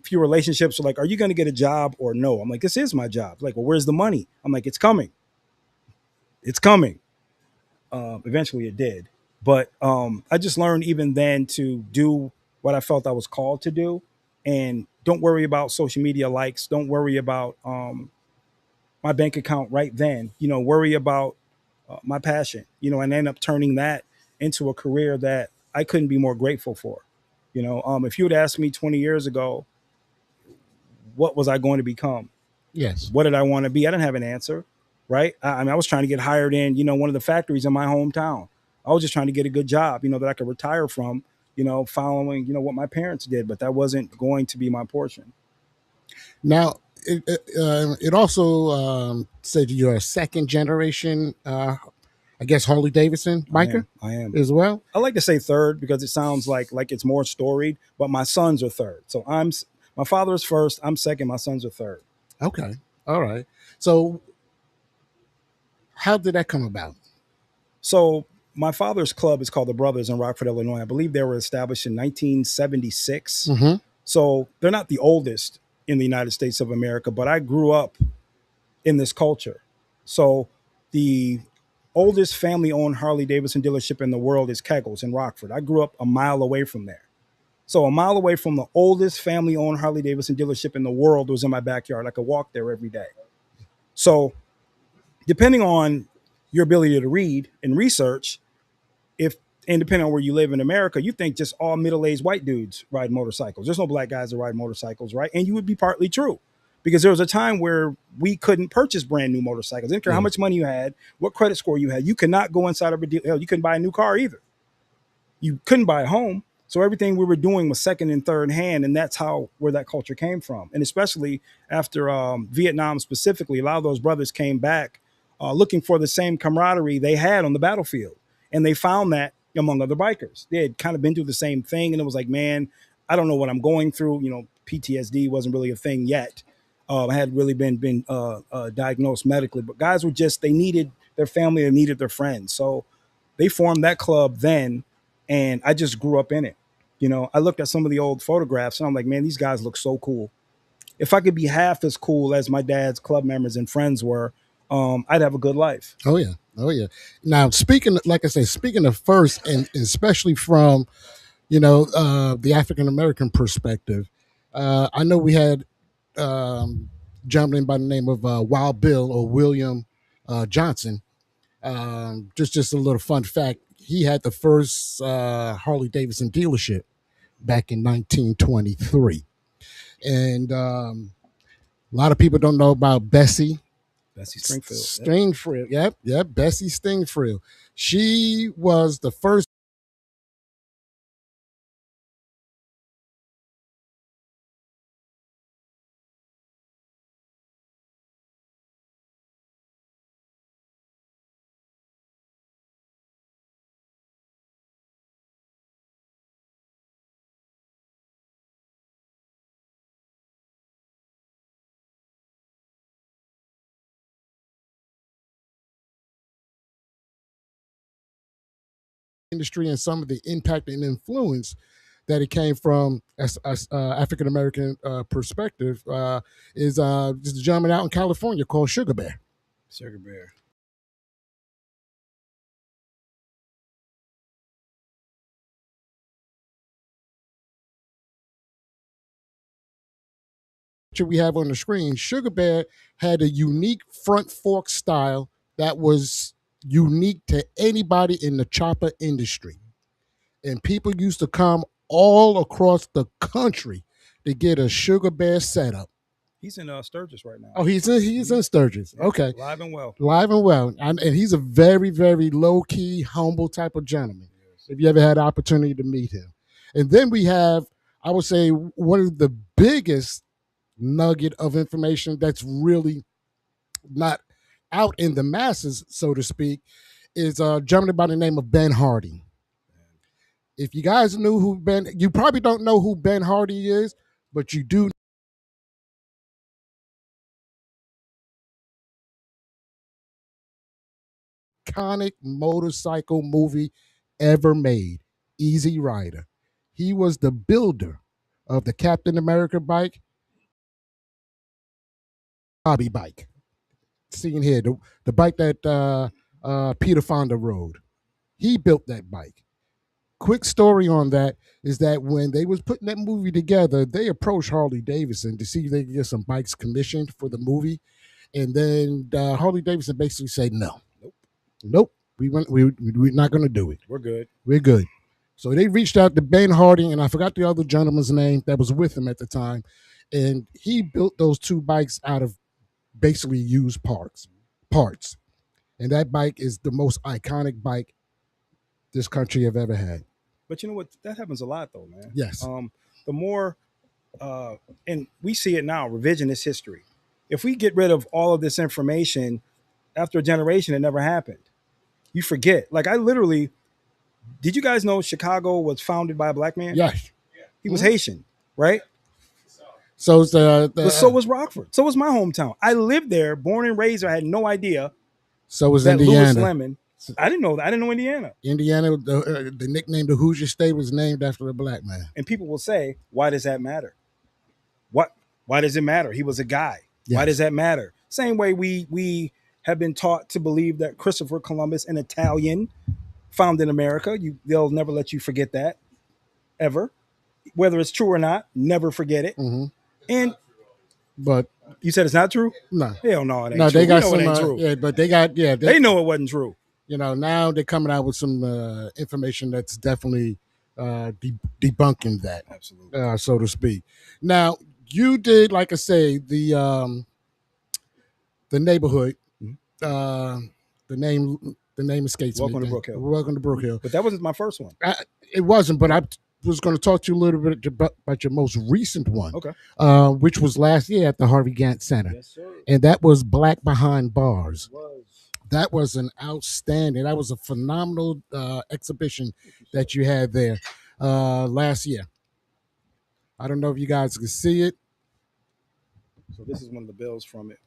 Few relationships were like, are you going to get a job or no? I'm like, this is my job. Like, well, where's the money? I'm like, it's coming. It's coming. Eventually it did. But I just learned even then to do what I felt I was called to do. And don't worry about social media likes. Don't worry about my bank account right then. Worry about my passion, and end up turning that into a career that I couldn't be more grateful for. If you had asked me 20 years ago, what was I going to become? Yes. What did I want to be? I didn't have an answer, right? I mean, I was trying to get hired in, one of the factories in my hometown. I was just trying to get a good job, that I could retire from, following, what my parents did, but that wasn't going to be my portion. Now, it also said you're a second generation, I guess, Harley Davidson biker. I am as well. I like to say third because it sounds like it's more storied, but my sons are third. So my father's first, I'm second, my sons are third. Okay. All right. So how did that come about? So my father's club is called the Brothers in Rockford, Illinois. I believe they were established in 1976. So they're not the oldest in the United States of America, but I grew up in this culture. So the oldest family-owned Harley Davidson dealership in the world is Keggles in Rockford. I grew up a mile away from there. So a mile away from the oldest family-owned Harley Davidson dealership in the world was in my backyard. I could walk there every day. So depending on your ability to read and research, if and depending on where you live in America, you think just all middle-aged white dudes ride motorcycles. There's no black guys that ride motorcycles, right? And you would be partly true. Because there was a time where we couldn't purchase brand new motorcycles. I didn't care how much money you had, what credit score you had. You could not go inside of a deal. Hell, you couldn't buy a new car either. You couldn't buy a home. So everything we were doing was second and third hand, and that's where that culture came from. And especially after Vietnam specifically, a lot of those brothers came back looking for the same camaraderie they had on the battlefield. And they found that among other bikers. They had kind of been through the same thing, and it was like, man, I don't know what I'm going through. You know, PTSD wasn't really a thing yet. I had really been diagnosed medically, but guys were just, they needed their family, they needed their friends. So they formed that club then, and I just grew up in it. You know, I looked at some of the old photographs and I'm like, man, these guys look so cool. If I could be half as cool as my dad's club members and friends were, I'd have a good life. Oh yeah. Oh yeah. Now speaking, like I say, speaking of first, and especially from, the African American perspective, I know we had gentleman by the name of Wild Bill or William Johnson. Just a little fun fact: he had the first Harley Davidson dealership back in 1923, and a lot of people don't know about Bessie. Bessie Stringfield. Stringfield, yep, Bessie Stringfield. She was the first industry and some of the impact and influence that it came from as African American perspective is just a gentleman out in California called Sugar Bear. Sugar Bear. We have on the screen, Sugar Bear had a unique front fork style that was unique to anybody in the chopper industry. And people used to come all across the country to get a Sugar Bear setup. He's in Sturgis right now. Oh, he's in Sturgis. Yeah, okay. Live and well. Live and well. And he's a very, very low-key, humble type of gentleman, if you ever had the opportunity to meet him. And then we have, I would say, one of the biggest nugget of information that's really not out in the masses, so to speak, is a gentleman by the name of Ben Hardy. If you guys knew who you probably don't know who Ben Hardy is, but you do. Iconic motorcycle movie ever made, Easy Rider. He was the builder of the Captain America bike, hobby bike. Seen here, the bike that Peter Fonda rode. He built that bike. Quick story on that is that when they was putting that movie together, they approached Harley Davidson to see if they could get some bikes commissioned for the movie. And then Harley Davidson basically said, no. Nope. We're not going to do it. We're good. We're good. So they reached out to Ben Hardy, and I forgot the other gentleman's name that was with him at the time. And he built those two bikes out of basically used parts. And that bike is the most iconic bike this country have ever had. But you know what? That happens a lot, though, man. Yes. The more, and we see it now, revisionist history. If we get rid of all of this information, after a generation, it never happened. You forget. Like, I literally, did you guys know Chicago was founded by a black man? Yes. He was Haitian, right? So so was Rockford. So was my hometown. I lived there, born and raised. I had no idea. So was that Indiana. Louis Lemon. I didn't know that. I didn't know Indiana. Indiana, the nickname the Hoosier State was named after a black man. And people will say, why does that matter? Why does it matter? He was a guy. Yes. Why does that matter? Same way we have been taught to believe that Christopher Columbus, an Italian, founded America. They'll never let you forget that, ever. Whether it's true or not, never forget it. Mm-hmm. And But you said it's not true? no, Hell no, it ain't no, true. they We got know some. it ain't true. Yeah, but they got They know it wasn't true. You know, now they're coming out with some information that's definitely debunking that, absolutely, so to speak. Now, you did, like I say, the neighborhood. The name escapes Welcome me. to Brook Hill. Welcome to Brook Hill. But that wasn't my first one. It wasn't, but I was going to talk to you a little bit about your most recent one, Okay. Which was last year at the Harvey Gantt Center. Yes, sir. And that was Black Behind Bars. That was an outstanding, that was a phenomenal exhibition that you had there last year. I don't know if you guys can see it. So this is one of the bills from it.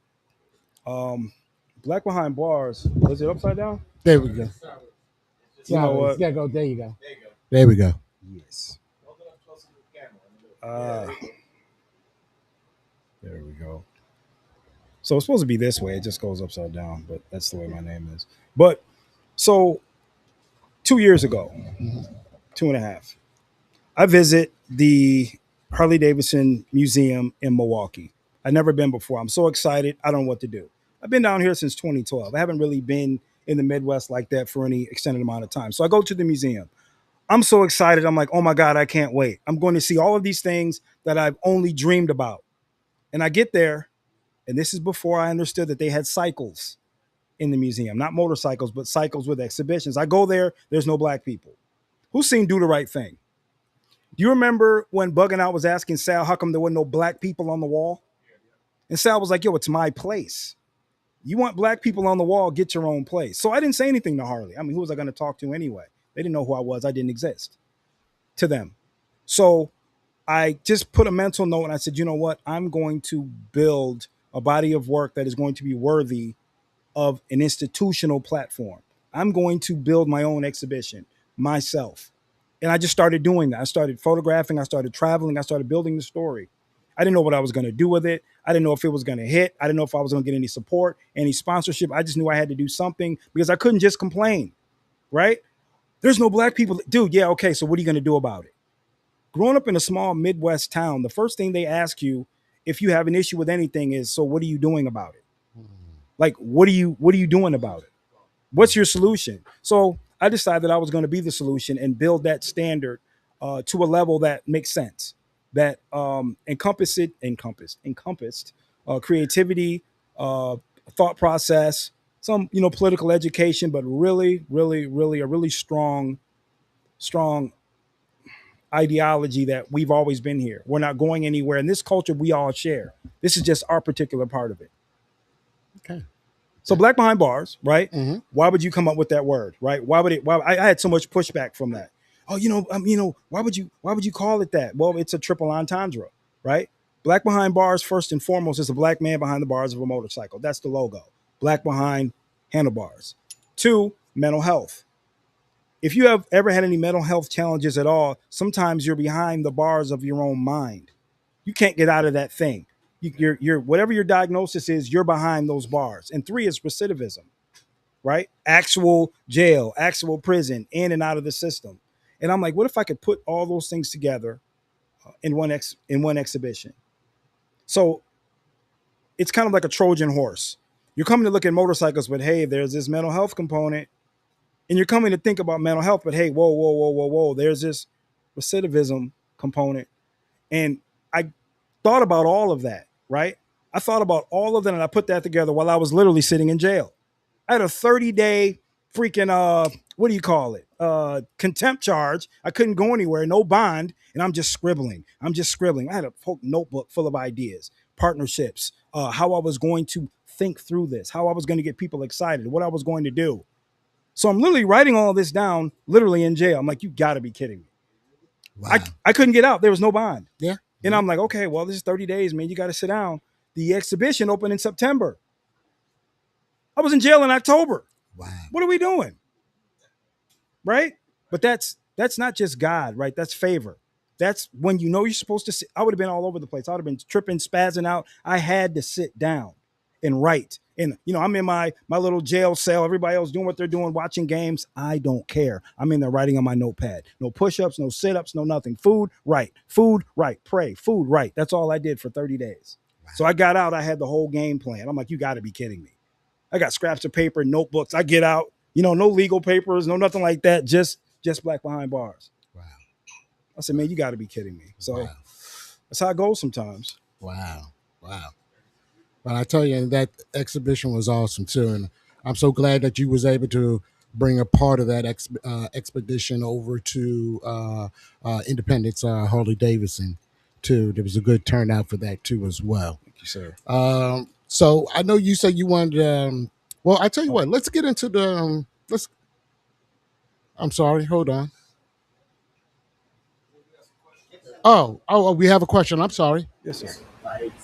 Black Behind Bars. Was it upside down? There we go. You know what? Yeah, go. There you go. There we go. Yes. There we go. So it's supposed to be this way. It just goes upside down, but that's the way my name is. But so 2 years ago, 2.5, I visit the Harley Davidson Museum in Milwaukee. I've never been before. I'm so excited. I don't know what to do. I've been down here since 2012. I haven't really been in the Midwest like that for any extended amount of time. So I go to the museum. I'm so excited. I'm like, oh my God, I can't wait. I'm going to see all of these things that I've only dreamed about. And I get there, and this is before I understood that they had cycles in the museum, not motorcycles, but cycles with exhibitions. I go there, there's no black people. Who's seen Do the Right Thing? Do you remember when Bugging Out was asking Sal how come there were no black people on the wall? And Sal was like, yo, it's my place. You want black people on the wall, get your own place. So I didn't say anything to Harley. I mean, who was I going to talk to anyway? They didn't know who I was. I didn't exist to them. So I just put a mental note and I said, you know what? I'm going to build a body of work that is going to be worthy of an institutional platform. I'm going to build my own exhibition myself. And I just started doing that. I started photographing, I started traveling, I started building the story. I didn't know what I was going to do with it. I didn't know if it was going to hit. I didn't know if I was going to get any support, any sponsorship. I just knew I had to do something because I couldn't just complain, right? There's no black people. Dude, yeah, okay, so what are you going to do about it? Growing up in a small Midwest town, the first thing they ask you if you have an issue with anything is, so what are you doing about it? Like, what are you doing about it? What's your solution? So I decided I was going to be the solution and build that standard to a level that makes sense, that encompassed creativity, thought process, some political education, but really, really, really a really strong ideology that we've always been here. We're not going anywhere. In this culture, we all share. This is just our particular part of it. Okay. So Black Behind Bars, right? Mm-hmm. Why would you come up with that word, right? Why would it? Why I had so much pushback from that. Oh, why would you call it that? Well, it's a triple entendre, right? Black Behind Bars, first and foremost, is a black man behind the bars of a motorcycle. That's the logo. Black behind handlebars. 2, mental health. If you have ever had any mental health challenges at all, sometimes you're behind the bars of your own mind. You can't get out of that thing. You're whatever your diagnosis is, you're behind those bars. And 3 is recidivism, right? Actual jail, actual prison, in and out of the system. And I'm like, what if I could put all those things together in one exhibition? So it's kind of like a Trojan horse. You're coming to look at motorcycles, but hey, there's this mental health component. And you're coming to think about mental health, but hey, whoa, there's this recidivism component. And I thought about all of that, right? I thought about all of that and I put that together while I was literally sitting in jail. I had a 30-day freaking, what do you call it? Contempt charge. I couldn't go anywhere, no bond. And I'm just scribbling. I had a whole notebook full of ideas, partnerships, how I was going to think through this, how I was going to get people excited, what I was going to do. So I'm literally writing all this down, literally in jail. I'm like, you got to be kidding me. Wow. I couldn't get out. There was no bond. Yeah. And I'm like, okay, well, this is 30 days, man. You got to sit down. The exhibition opened in September. I was in jail in October. Wow. What are we doing? Right? But that's not just God, right? That's favor. That's when you know you're supposed to sit. I would have been all over the place. I would have been tripping, spazzing out. I had to sit down. and write. And I'm in my little jail cell. Everybody else doing what they're doing, watching games. I don't care. I'm in there writing on my notepad. No push-ups, no sit-ups, no nothing. Food, right. Food, right. Pray. Food, right. That's all I did for 30 days. So I got out. I had the whole game plan. I'm like, you got to be kidding me. I got scraps of paper and notebooks. I get out. No legal papers, no nothing like that. Just black behind bars. Wow. I said, man, you got to be kidding me. So that's how it goes sometimes. Wow. But I tell you, that exhibition was awesome too, and I'm so glad that you was able to bring a part of that expedition over to Independence Harley Davidson too. There was a good turnout for that too as well. Thank you, sir. So I know you said you wanted. Well, I tell you what. Let's get into the. I'm sorry. Hold on. Oh, we have a question. I'm sorry. Yes, sir.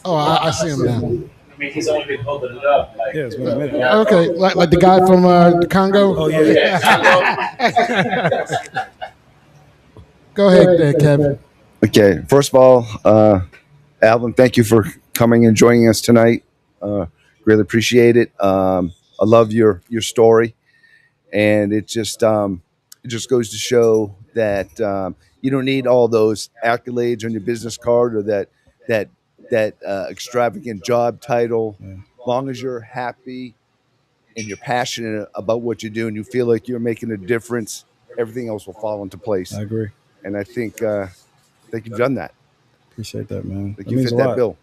Oh, I see him now. I mean, he's only been holding it up. Like, yeah, it's been a minute. Okay, like the guy from the Congo. Oh yeah. Go ahead, Kevin. Okay, first of all, Alvin, thank you for coming and joining us tonight. Really appreciate it. I love your story, and it just goes to show that you don't need all those accolades on your business card or that extravagant job title. Yeah. As long as you're happy and you're passionate about what you do and you feel like you're making a difference, everything else will fall into place. I agree. And I think you've done that. Appreciate that, man. Like That you means fit a that lot. bill.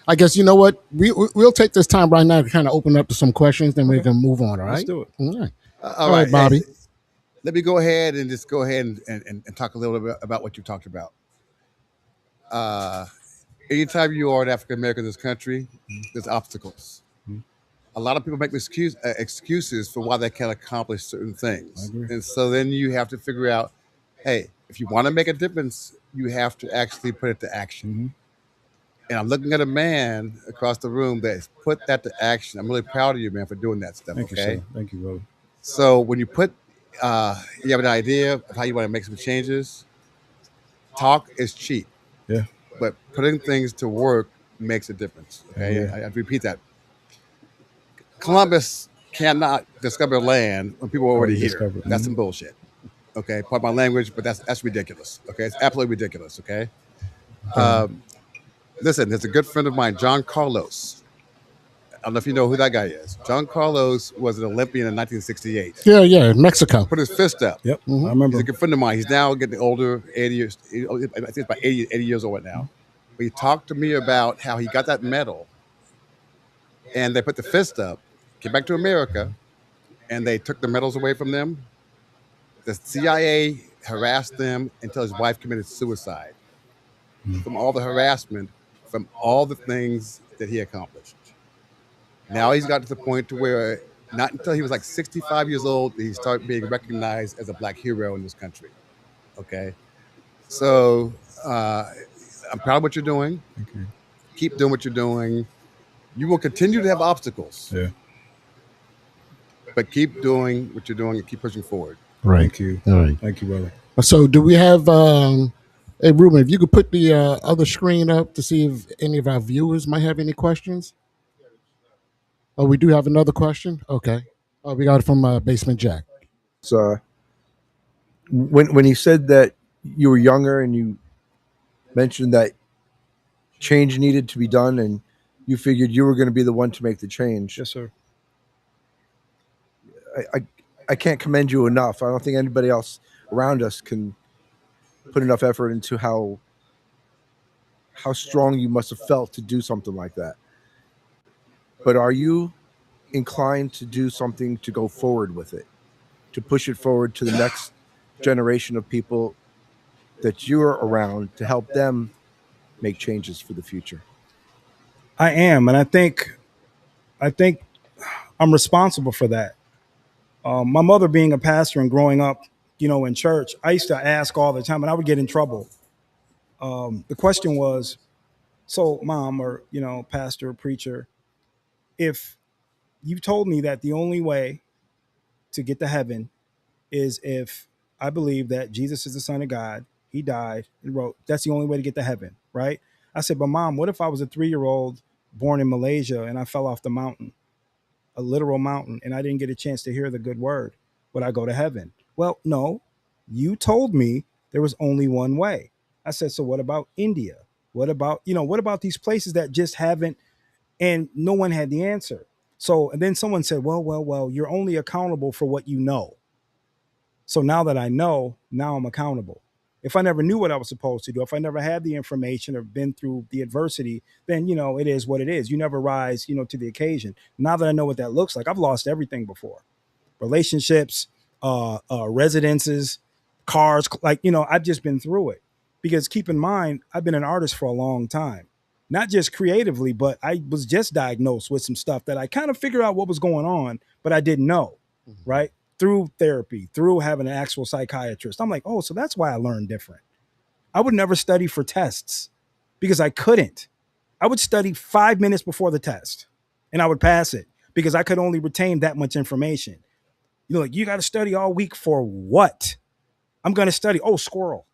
I guess you know what we'll take this time right now to kind of open up to some questions, then we can move on. All right, Let's do it. All right, All right, Bobby. Let me go ahead and talk a little bit about what you talked about. Anytime you are an African American in this country, there's obstacles. A lot of people make excuses for why they can't accomplish certain things. And so then you have to figure out, hey, if you want to make a difference, you have to actually put it to action. And I'm looking at a man across the room that's put that to action. I'm really proud of you, man, for doing that stuff. Thank you, okay? sir. Thank you, brother. So when you you have an idea of how you want to make some changes, talk is cheap. Yeah. But putting things to work makes a difference. Okay, Yeah. I repeat that. Columbus cannot discover land when people are already here. That's some bullshit. Okay, pardon my language, but that's ridiculous. Okay, it's absolutely ridiculous. Okay. Listen, there's a good friend of mine, John Carlos. I don't know if you know who that guy is. John Carlos was an Olympian in 1968. Yeah, Mexico. Put his fist up. Yep, I remember. He's a good friend of mine. He's now getting older, 80 years. I think it's about 80 years old now. But he talked to me about how he got that medal, and they put the fist up, came back to America, and they took the medals away from them. The CIA harassed them until his wife committed suicide from all the harassment, from all the things that he accomplished. Now he's got to the point to where not until he was like 65 years old did he start being recognized as a black hero in this country. Okay, so I'm proud of what you're doing. Okay. Keep doing what you're doing. You will continue to have obstacles. Yeah. But keep doing what you're doing and keep pushing forward. Right. Thank you. All right. Thank you, brother. So do we have? Hey, Ruben, if you could put the other screen up to see if any of our viewers might have any questions. Oh, we do have another question. Okay. Oh, we got it from Basement Jack. So when you said that you were younger and you mentioned that change needed to be done and you figured you were going to be the one to make the change. Yes, sir. I can't commend you enough. I don't think anybody else around us can put enough effort into how strong you must have felt to do something like that. But are you inclined to do something to go forward with it, to push it forward to the next generation of people that you're around to help them make changes for the future? I am, and I think I'm responsible for that. My mother being a pastor and growing up, in church, I used to ask all the time, and I would get in trouble. The question was, so mom or, pastor or preacher, if you told me that the only way to get to heaven is if I believe that Jesus is the Son of God, he died and wrote, that's the only way to get to heaven, right? I said, but mom, what if I was a 3-year-old born in Malaysia and I fell off the mountain, a literal mountain, and I didn't get a chance to hear the good word, would I go to heaven? Well, no. You told me there was only one way. I said, so what about India? What about, what about these places that just haven't, and no one had the answer. So, and then someone said, well, you're only accountable for what you know. So now that I know, now I'm accountable. If I never knew what I was supposed to do, if I never had the information or been through the adversity, then, it is what it is. You never rise, to the occasion. Now that I know what that looks like, I've lost everything before. Relationships, residences, cars, I've just been through it. Because keep in mind, I've been an artist for a long time. Not just creatively, but I was just diagnosed with some stuff that I kind of figured out what was going on, but I didn't know, right? Through therapy, through having an actual psychiatrist. I'm like, oh, so that's why I learned different. I would never study for tests because I couldn't. I would study 5 minutes before the test and I would pass it because I could only retain that much information. You got to study all week for what? I'm going to study. Oh, squirrel.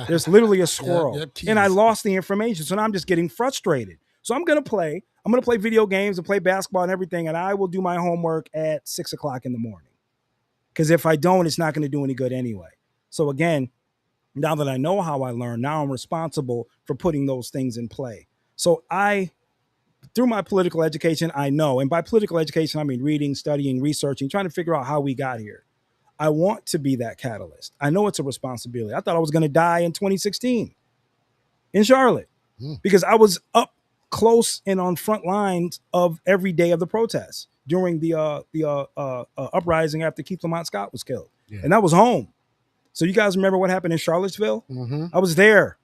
There's literally a squirrel. And I lost the information. So now I'm just getting frustrated. So I'm going to play video games and play basketball and everything. And I will do my homework at 6:00 in the morning. Because if I don't, it's not going to do any good anyway. So again, now that I know how I learn, now I'm responsible for putting those things in play. So through my political education, I know, and by political education, I mean reading, studying, researching, trying to figure out how we got here. I want to be that catalyst. I know it's a responsibility. I thought I was going to die in 2016 in Charlotte because I was up close and on front lines of every day of the protests during the uprising after Keith Lamont Scott was killed. Yeah. And that was home. So you guys remember what happened in Charlottesville? Mm-hmm. I was there,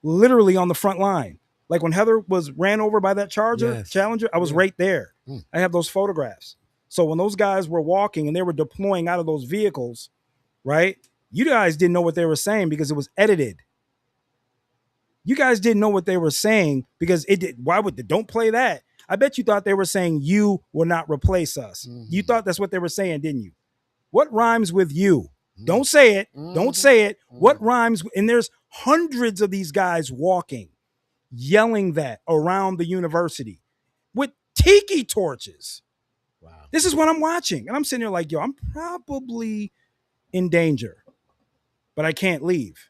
literally on the front line. Like when Heather was ran over by that Challenger, I was right there. I have those photographs. So when those guys were walking and they were deploying out of those vehicles, right? You guys didn't know what they were saying because it was edited. You guys didn't know what they were saying because it did. Why would don't play that? I bet you thought they were saying you will not replace us. Mm-hmm. You thought that's what they were saying, didn't you? What rhymes with you? Mm-hmm. Don't say it. Mm-hmm. Don't say it. Mm-hmm. What rhymes? And there's hundreds of these guys walking, yelling that around the university with tiki torches. Wow. This is what I'm watching. And I'm sitting there like, yo, I'm probably in danger, but I can't leave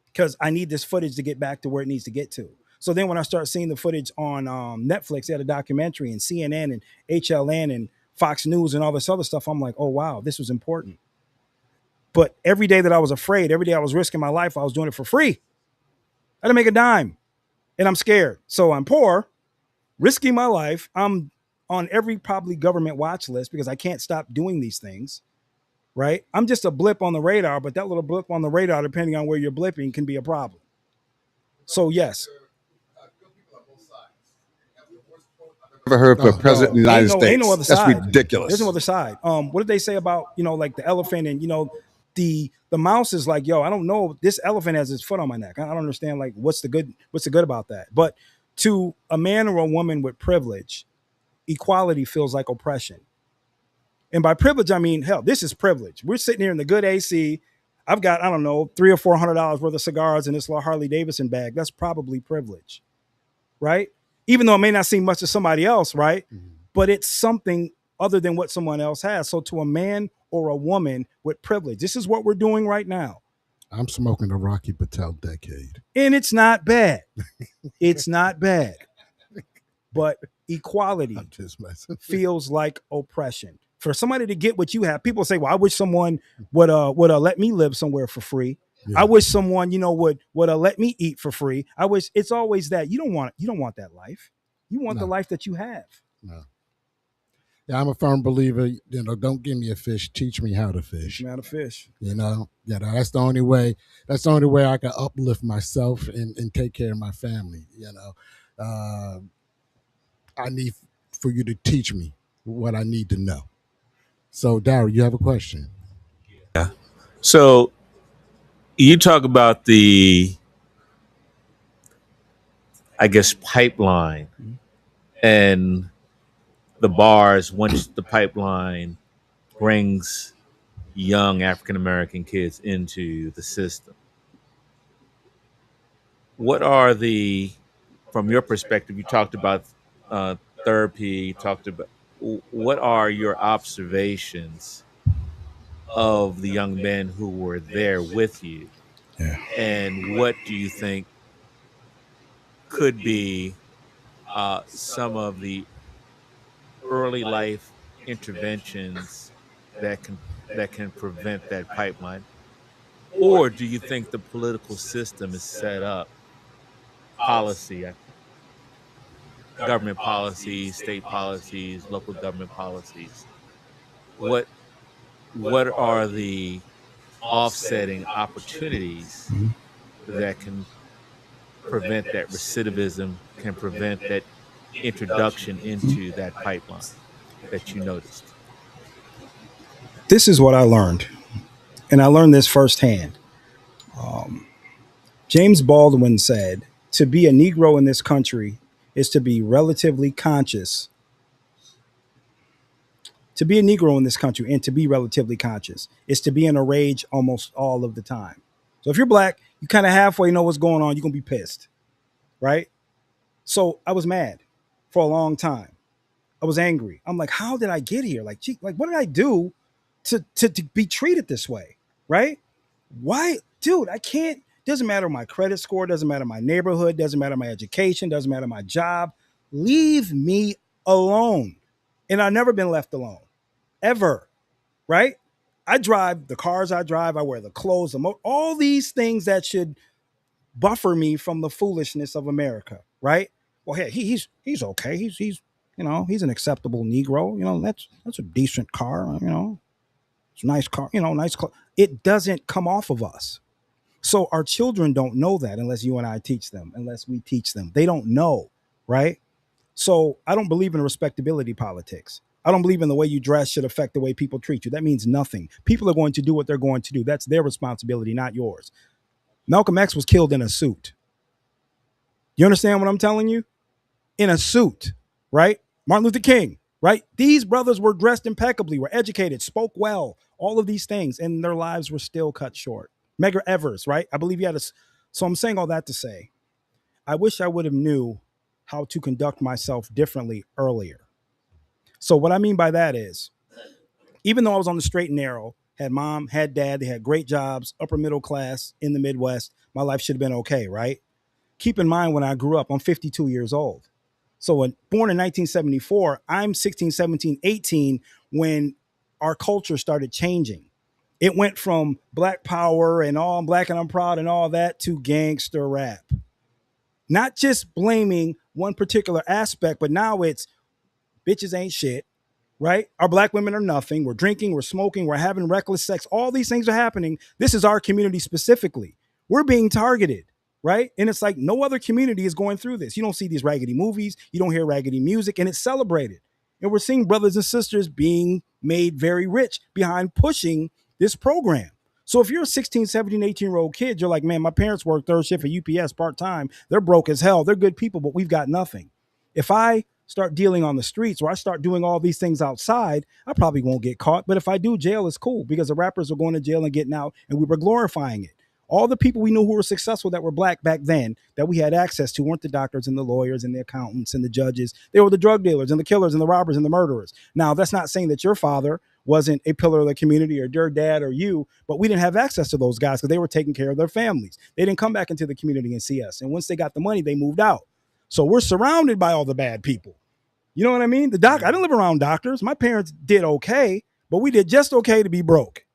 because I need this footage to get back to where it needs to get to. So then when I start seeing the footage on Netflix, they had a documentary, and CNN and HLN and Fox News and all this other stuff, I'm like, oh, wow, this was important. But every day that I was afraid, every day I was risking my life, I was doing it for free. I didn't make a dime, and I'm scared. So I'm poor, risking my life. I'm on every probably government watch list because I can't stop doing these things, right? I'm just a blip on the radar, but that little blip on the radar, depending on where you're blipping, can be a problem. So, yes. Never heard of a president of the United States. Ain't no other That's side. ridiculous. There's no other side. What did they say about, like the elephant and, the mouse is like, yo, I don't know. This elephant has its foot on my neck. I don't understand. Like, what's the good about that? But to a man or a woman with privilege, equality feels like oppression. And by privilege, I mean, hell, this is privilege. We're sitting here in the good AC. I've got, I don't know, $300 or $400 worth of cigars in this little Harley Davidson bag. That's probably privilege, right? Even though it may not seem much to somebody else, right? Mm-hmm. But it's something other than what someone else has. So to a man or a woman with privilege, this is what we're doing right now. I'm smoking the Rocky Patel Decade. And it's not bad. It's not bad. But equality feels like oppression. For somebody to get what you have, people say, well, I wish someone would let me live somewhere for free. Yeah. I wish someone, would let me eat for free. I wish. It's always that. You don't want that life. You want the life that you have. No. Yeah, I'm a firm believer, don't give me a fish, teach me how to fish. Teach me how to fish. That's the only way. That's the only way I can uplift myself and take care of my family. I need for you to teach me what I need to know. So, Darryl, you have a question? Yeah. So, you talk about the, I guess, pipeline and the bars once the pipeline brings young African-American kids into the system. What are the from your perspective, you talked about therapy. You talked about what are your observations of the young men who were there with you, and what do you think could be some of the early life interventions that can prevent that pipeline? Or do you think the political system is set up, policy, government policies, state policies, local government policies? What are the offsetting opportunities that can prevent that recidivism, can prevent that introduction into that pipeline that you noticed? This is what I learned, and I learned this firsthand. James Baldwin said, "To be a Negro in this country is to be relatively conscious. To be a Negro in this country and to be relatively conscious is to be in a rage almost all of the time." So if you're black, you kind of halfway know what's going on. You're gonna be pissed, right? So I was mad for a long time. I was angry. I'm like, how did I get here? Like, gee, like what did I do to be treated this way? Right? Why, dude, I can't, doesn't matter my credit score, doesn't matter my neighborhood, doesn't matter my education, doesn't matter my job. Leave me alone. And I've never been left alone. Ever. Right? I drive the cars I drive, I wear the clothes, all these things that should buffer me from the foolishness of America, right? Well, hey, he's okay. He's he's an acceptable Negro. That's a decent car. It's a nice car. Nice car. It doesn't come off of us. So our children don't know that unless you and I teach them, unless we teach them. They don't know, right? So I don't believe in respectability politics. I don't believe in the way you dress should affect the way people treat you. That means nothing. People are going to do what they're going to do. That's their responsibility, not yours. Malcolm X was killed in a suit. You understand what I'm telling you? In a suit, right? Martin Luther King, right? These brothers were dressed impeccably, were educated, spoke well, all of these things, and their lives were still cut short. Medgar Evers, right? I believe he had a. So I'm saying all that to say, I wish I would have knew how to conduct myself differently earlier. So what I mean by that is, even though I was on the straight and narrow, had mom, had dad, they had great jobs, upper middle class in the Midwest, my life should have been okay, right? Keep in mind when I grew up, I'm 52 years old. So born in 1974, I'm 16, 17, 18 when our culture started changing. It went from black power and all I'm black and I'm proud and all that to gangster rap. Not just blaming one particular aspect, but now it's bitches ain't shit, right? Our black women are nothing. We're drinking, we're smoking, we're having reckless sex. All these things are happening. This is our community specifically. We're being targeted, right? And it's like no other community is going through this. You don't see these raggedy movies, you don't hear raggedy music, and it's celebrated. And we're seeing brothers and sisters being made very rich behind pushing this program. So if you're a 16, 17, 18-year-old kid, you're like, man, my parents work third shift at UPS part-time. They're broke as hell. They're good people, but we've got nothing. If I start dealing on the streets or I start doing all these things outside, I probably won't get caught. But if I do, jail is cool because the rappers are going to jail and getting out and we were glorifying it. All the people we knew who were successful that were black back then that we had access to weren't the doctors and the lawyers and the accountants and the judges. They were the drug dealers and the killers and the robbers and the murderers. Now, that's not saying that your father wasn't a pillar of the community or your dad or you, but we didn't have access to those guys because they were taking care of their families. They didn't come back into the community and see us. And once they got the money, they moved out. So we're surrounded by all the bad people. You know what I mean? I didn't live around doctors. My parents did okay, but we did just okay to be broke.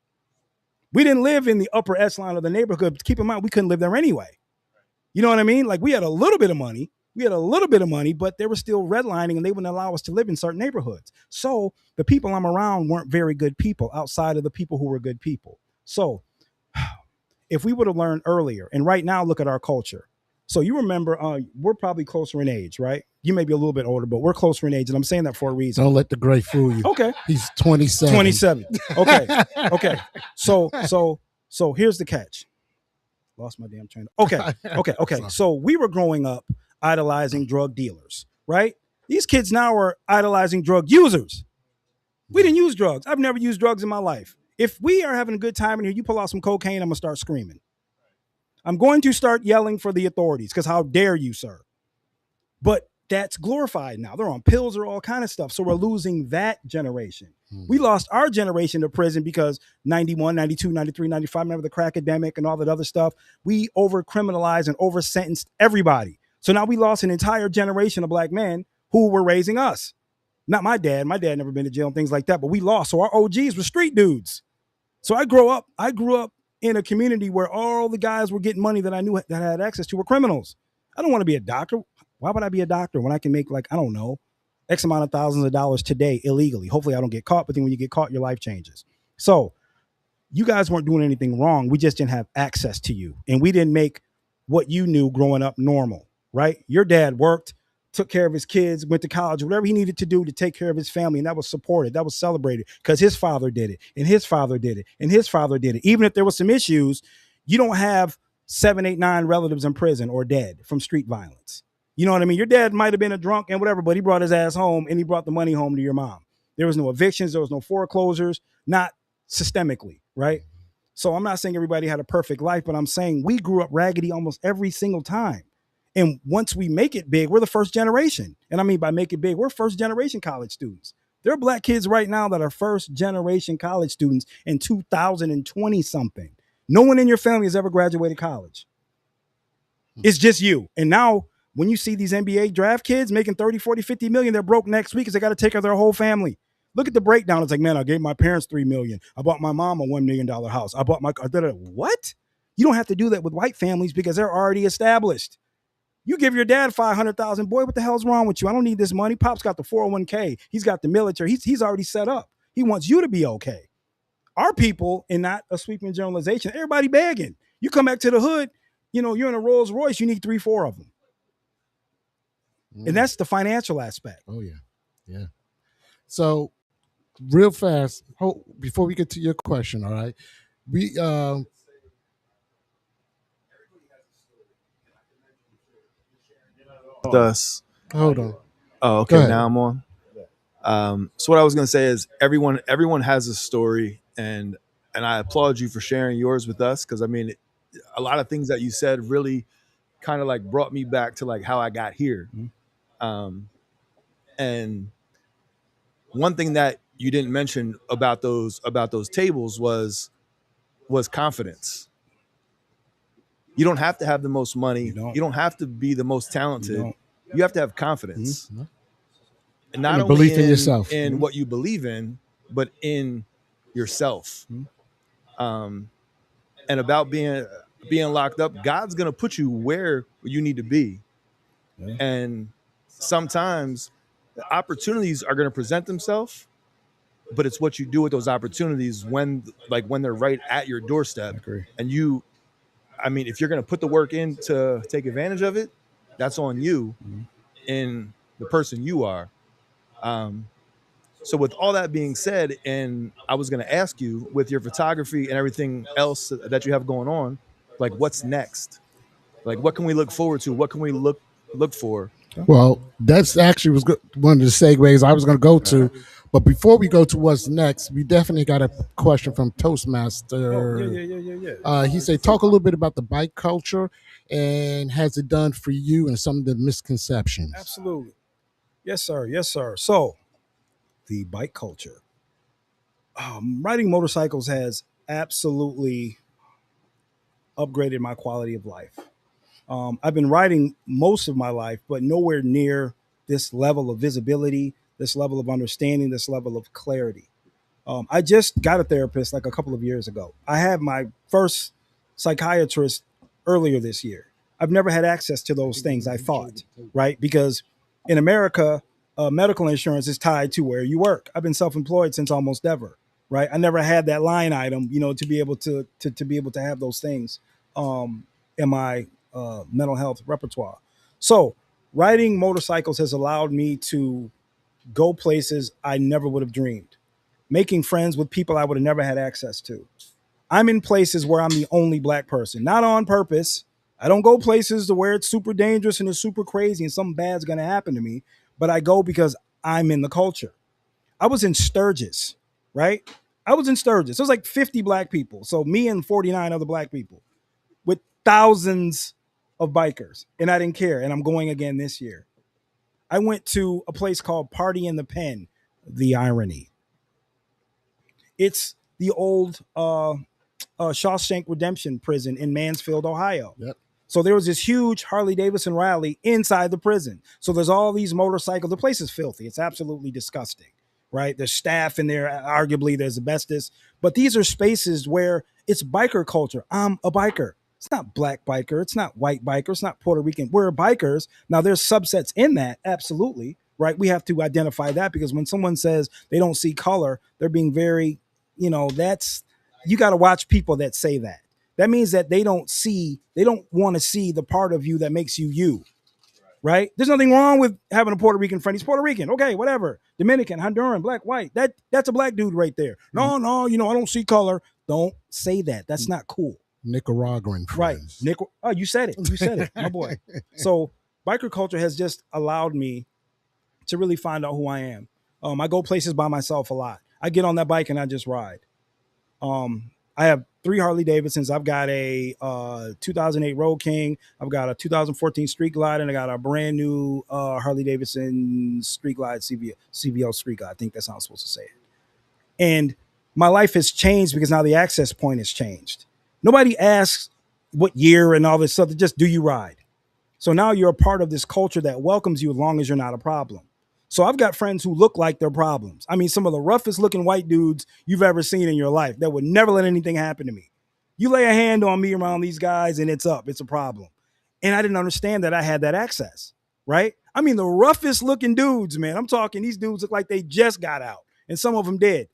We didn't live in the upper echelon of the neighborhood. Keep in mind, we couldn't live there anyway. You know what I mean? Like we had a little bit of money. But they were still redlining and they wouldn't allow us to live in certain neighborhoods. So the people I'm around weren't very good people outside of the people who were good people. So if we would have learned earlier, and right now look at our culture. So you remember, we're probably closer in age, right? You may be a little bit older, but we're closer in age, and I'm saying that for a reason. Don't let the gray fool you. Okay. He's 27. 27. Okay. So here's the catch. Lost my damn train. Okay. So we were growing up idolizing drug dealers, right? These kids now are idolizing drug users. We didn't use drugs. I've never used drugs in my life. If we are having a good time in here, you pull out some cocaine, I'm going to start screaming. I'm going to start yelling for the authorities because how dare you, sir? But that's glorified now. They're on pills or all kind of stuff. So we're losing that generation. We lost our generation to prison because 91, 92, 93, 95, remember the crack epidemic and all that other stuff. We over criminalized and over sentenced everybody. So now we lost an entire generation of black men who were raising us. Not my dad. My dad never been to jail and things like that, but we lost. So our OGs were street dudes. So I grew up in a community where all the guys were getting money that I knew that I had access to were criminals. I don't want to be a doctor. Why would I be a doctor when I can make, like, I don't know, X amount of thousands of dollars today illegally? Hopefully I don't get caught, but then when you get caught, your life changes. So you guys weren't doing anything wrong. We just didn't have access to you. And we didn't make what you knew growing up normal, right? Your dad worked, took care of his kids, went to college, whatever he needed to do to take care of his family. And that was supported. That was celebrated because his father did it and his father did it and his father did it. Even if there was some issues, you don't have 7, 8, 9 relatives in prison or dead from street violence. You know what I mean? Your dad might have been a drunk and whatever, but he brought his ass home and he brought the money home to your mom. There was no evictions. There was no foreclosures, not systemically, right? So I'm not saying everybody had a perfect life, but I'm saying we grew up raggedy almost every single time. And once we make it big, we're the first generation. And I mean, by make it big, we're first generation college students. There are black kids right now that are first generation college students in 2020 something. No one in your family has ever graduated college. It's just you. And now when you see these NBA draft kids making 30, 40, 50 million, they're broke next week because they got to take care of their whole family. Look at the breakdown. It's like, man, I gave my parents $3 million. I bought my mom a $1 million house. I bought my, what? You don't have to do that with white families because they're already established. You give your dad 500,000, boy, what the hell's wrong with you? I don't need this money. Pop's got the 401k. He's got the military. He's already set up. He wants you to be okay. Our people, and not a sweeping generalization, everybody begging. You come back to the hood, you know, you're in a Rolls Royce, you need 3, 4 of them. And that's the financial aspect. Oh, yeah. Yeah. So real fast, before we get to your question, all right, we Us. Hold on. Oh, okay. Now I'm on. So what I was gonna say is everyone has a story, and I applaud you for sharing yours with us, because I mean, a lot of things that you said really kind of like brought me back to like how I got here. And one thing that you didn't mention about those tables was confidence. You don't have to have the most money. You don't have to be the most talented. You have to have confidence. And not only belief in yourself, in what you believe in, but in yourself. And about being locked up, God's gonna put you where you need to be. And sometimes the opportunities are gonna present themselves, but it's what you do with those opportunities when they're right at your doorstep. And you, I mean, if you're gonna put the work in to take advantage of it, that's on you in the person you are. So with all that being said, and I was going to ask you, with your photography and everything else that you have going on, like what's next? Like what can we look forward to? What can we look for? Well, that's actually was one of the segues I was going to go to. But before we go to what's next, we definitely got a question from Toastmaster. He said, talk a little bit about the bike culture and has it done for you and some of the misconceptions. Absolutely. Yes, sir. Yes, sir. So the bike culture. Riding motorcycles has absolutely upgraded my quality of life. I've been riding most of my life, but nowhere near this level of visibility, this level of understanding, this level of clarity. I just got a therapist like a couple of years ago. I had my first psychiatrist earlier this year. I've never had access to those things, I thought, right? Because in America, medical insurance is tied to where you work. I've been self-employed since almost ever, right? I never had that line item, you know, to be able to be able to have those things in my mental health repertoire. So riding motorcycles has allowed me to go places I never would have dreamed, making friends with people I would have never had access to. I'm in places where I'm the only black person, not on purpose. I don't go places to where it's super dangerous and it's super crazy and something bad's going to happen to me, but I go because I'm in the culture. I was in Sturgis, right? I was in Sturgis. There's like 50 black people. So me and 49 other black people with thousands of bikers, and I didn't care. And I'm going again this year. I went to a place called Party in the Pen. The irony. It's the old Shawshank Redemption prison in Mansfield, Ohio. Yep. So there was this huge Harley Davidson rally inside the prison. So there's all these motorcycles. The place is filthy. It's absolutely disgusting, right? There's staff in there. Arguably, there's asbestos. But these are spaces where it's biker culture. I'm a biker. It's not black biker. It's not white biker. It's not Puerto Rican. We're bikers. Now, there's subsets in that, absolutely, right? We have to identify that because when someone says they don't see color, they're being very, that's, you got to watch people that say that. That means that they don't want to see the part of you that makes you, right? There's nothing wrong with having a Puerto Rican friend. He's Puerto Rican. Okay, whatever. Dominican, Honduran, black, white. That's a black dude right there. No, I don't see color. Don't say that. That's not cool. Nicaraguan friends. Right. Oh, you said it. You said it, my boy. So biker culture has just allowed me to really find out who I am. I go places by myself a lot. I get on that bike and I just ride. I have 3 Harley Davidsons. I've got a 2008 Road King. I've got a 2014 Street Glide, and I got a brand new Harley Davidson Street Glide, CVO Street Glide. I think that's how I'm supposed to say it. And my life has changed because now the access point has changed. Nobody asks what year and all this stuff. Just do you ride? So now you're a part of this culture that welcomes you as long as you're not a problem. So I've got friends who look like they're problems. I mean, some of the roughest looking white dudes you've ever seen in your life that would never let anything happen to me. You lay a hand on me around these guys and it's up. It's a problem. And I didn't understand that I had that access, right? I mean, the roughest looking dudes, man. I'm talking, these dudes look like they just got out. And some of them did.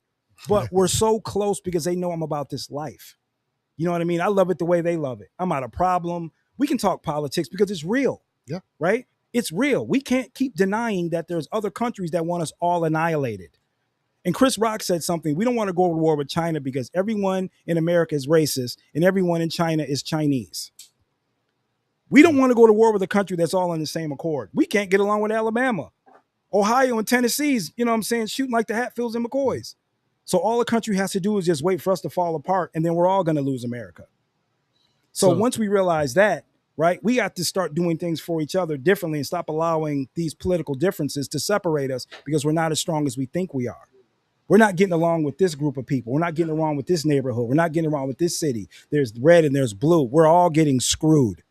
But we're so close because they know I'm about this life. You know what I mean? I love it the way they love it. I'm not a problem. We can talk politics because it's real. Yeah. Right? It's real. We can't keep denying that there's other countries that want us all annihilated. And Chris Rock said something. We don't want to go to war with China because everyone in America is racist and everyone in China is Chinese. We don't want to go to war with a country that's all in the same accord. We can't get along with Alabama, Ohio, and Tennessee's, shooting like the Hatfields and McCoys. So all the country has to do is just wait for us to fall apart, and then we're all going to lose America. So once we realize that, right, we got to start doing things for each other differently and stop allowing these political differences to separate us because we're not as strong as we think we are. We're not getting along with this group of people. We're not getting along with this neighborhood. We're not getting along with this city. There's red and there's blue. We're all getting screwed.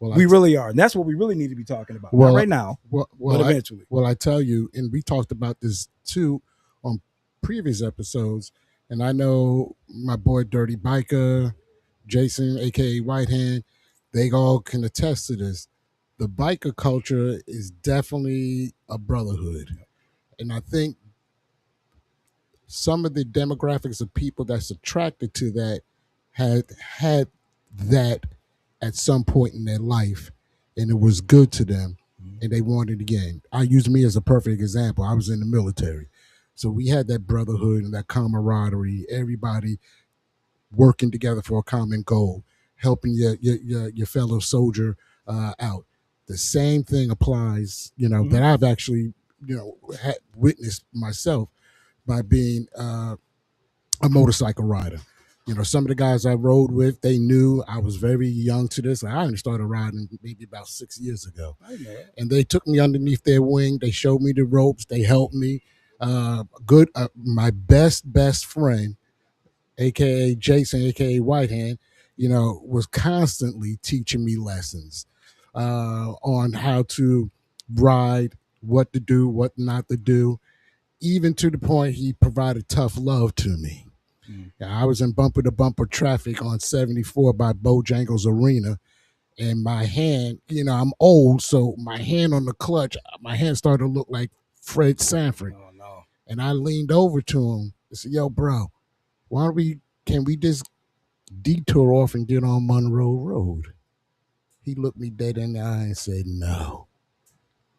Well, we really are. And that's what we really need to be talking about. Not right now, but eventually. I tell you, and we talked about this too on previous episodes, and I know my boy Dirty Biker, Jason, aka White Hand, they all can attest to this. The biker culture is definitely a brotherhood. And I think some of the demographics of people that's attracted to that had that at some point in their life, and it was good to them, and they wanted it again. I use me as a perfect example. I was in the military. So we had that brotherhood and that camaraderie, everybody working together for a common goal, helping your fellow soldier out. The same thing applies, that I've actually, witnessed myself by being a motorcycle rider. Some of the guys I rode with, they knew I was very young to this. I only started riding maybe about 6 years ago. And they took me underneath their wing. They showed me the ropes. They helped me. My best friend, aka Jason, aka White Hand, was constantly teaching me lessons on how to ride, what to do, what not to do, even to the point he provided tough love to me. I was in bumper to bumper traffic on 74 by Bojangles Arena, and my hand, I'm old, so my hand on the clutch, my hand started to look like Fred Sanford. Oh, no. And I leaned over to him and said, "Yo, bro, can we just detour off and get on Monroe Road?" He looked me dead in the eye and said, "No,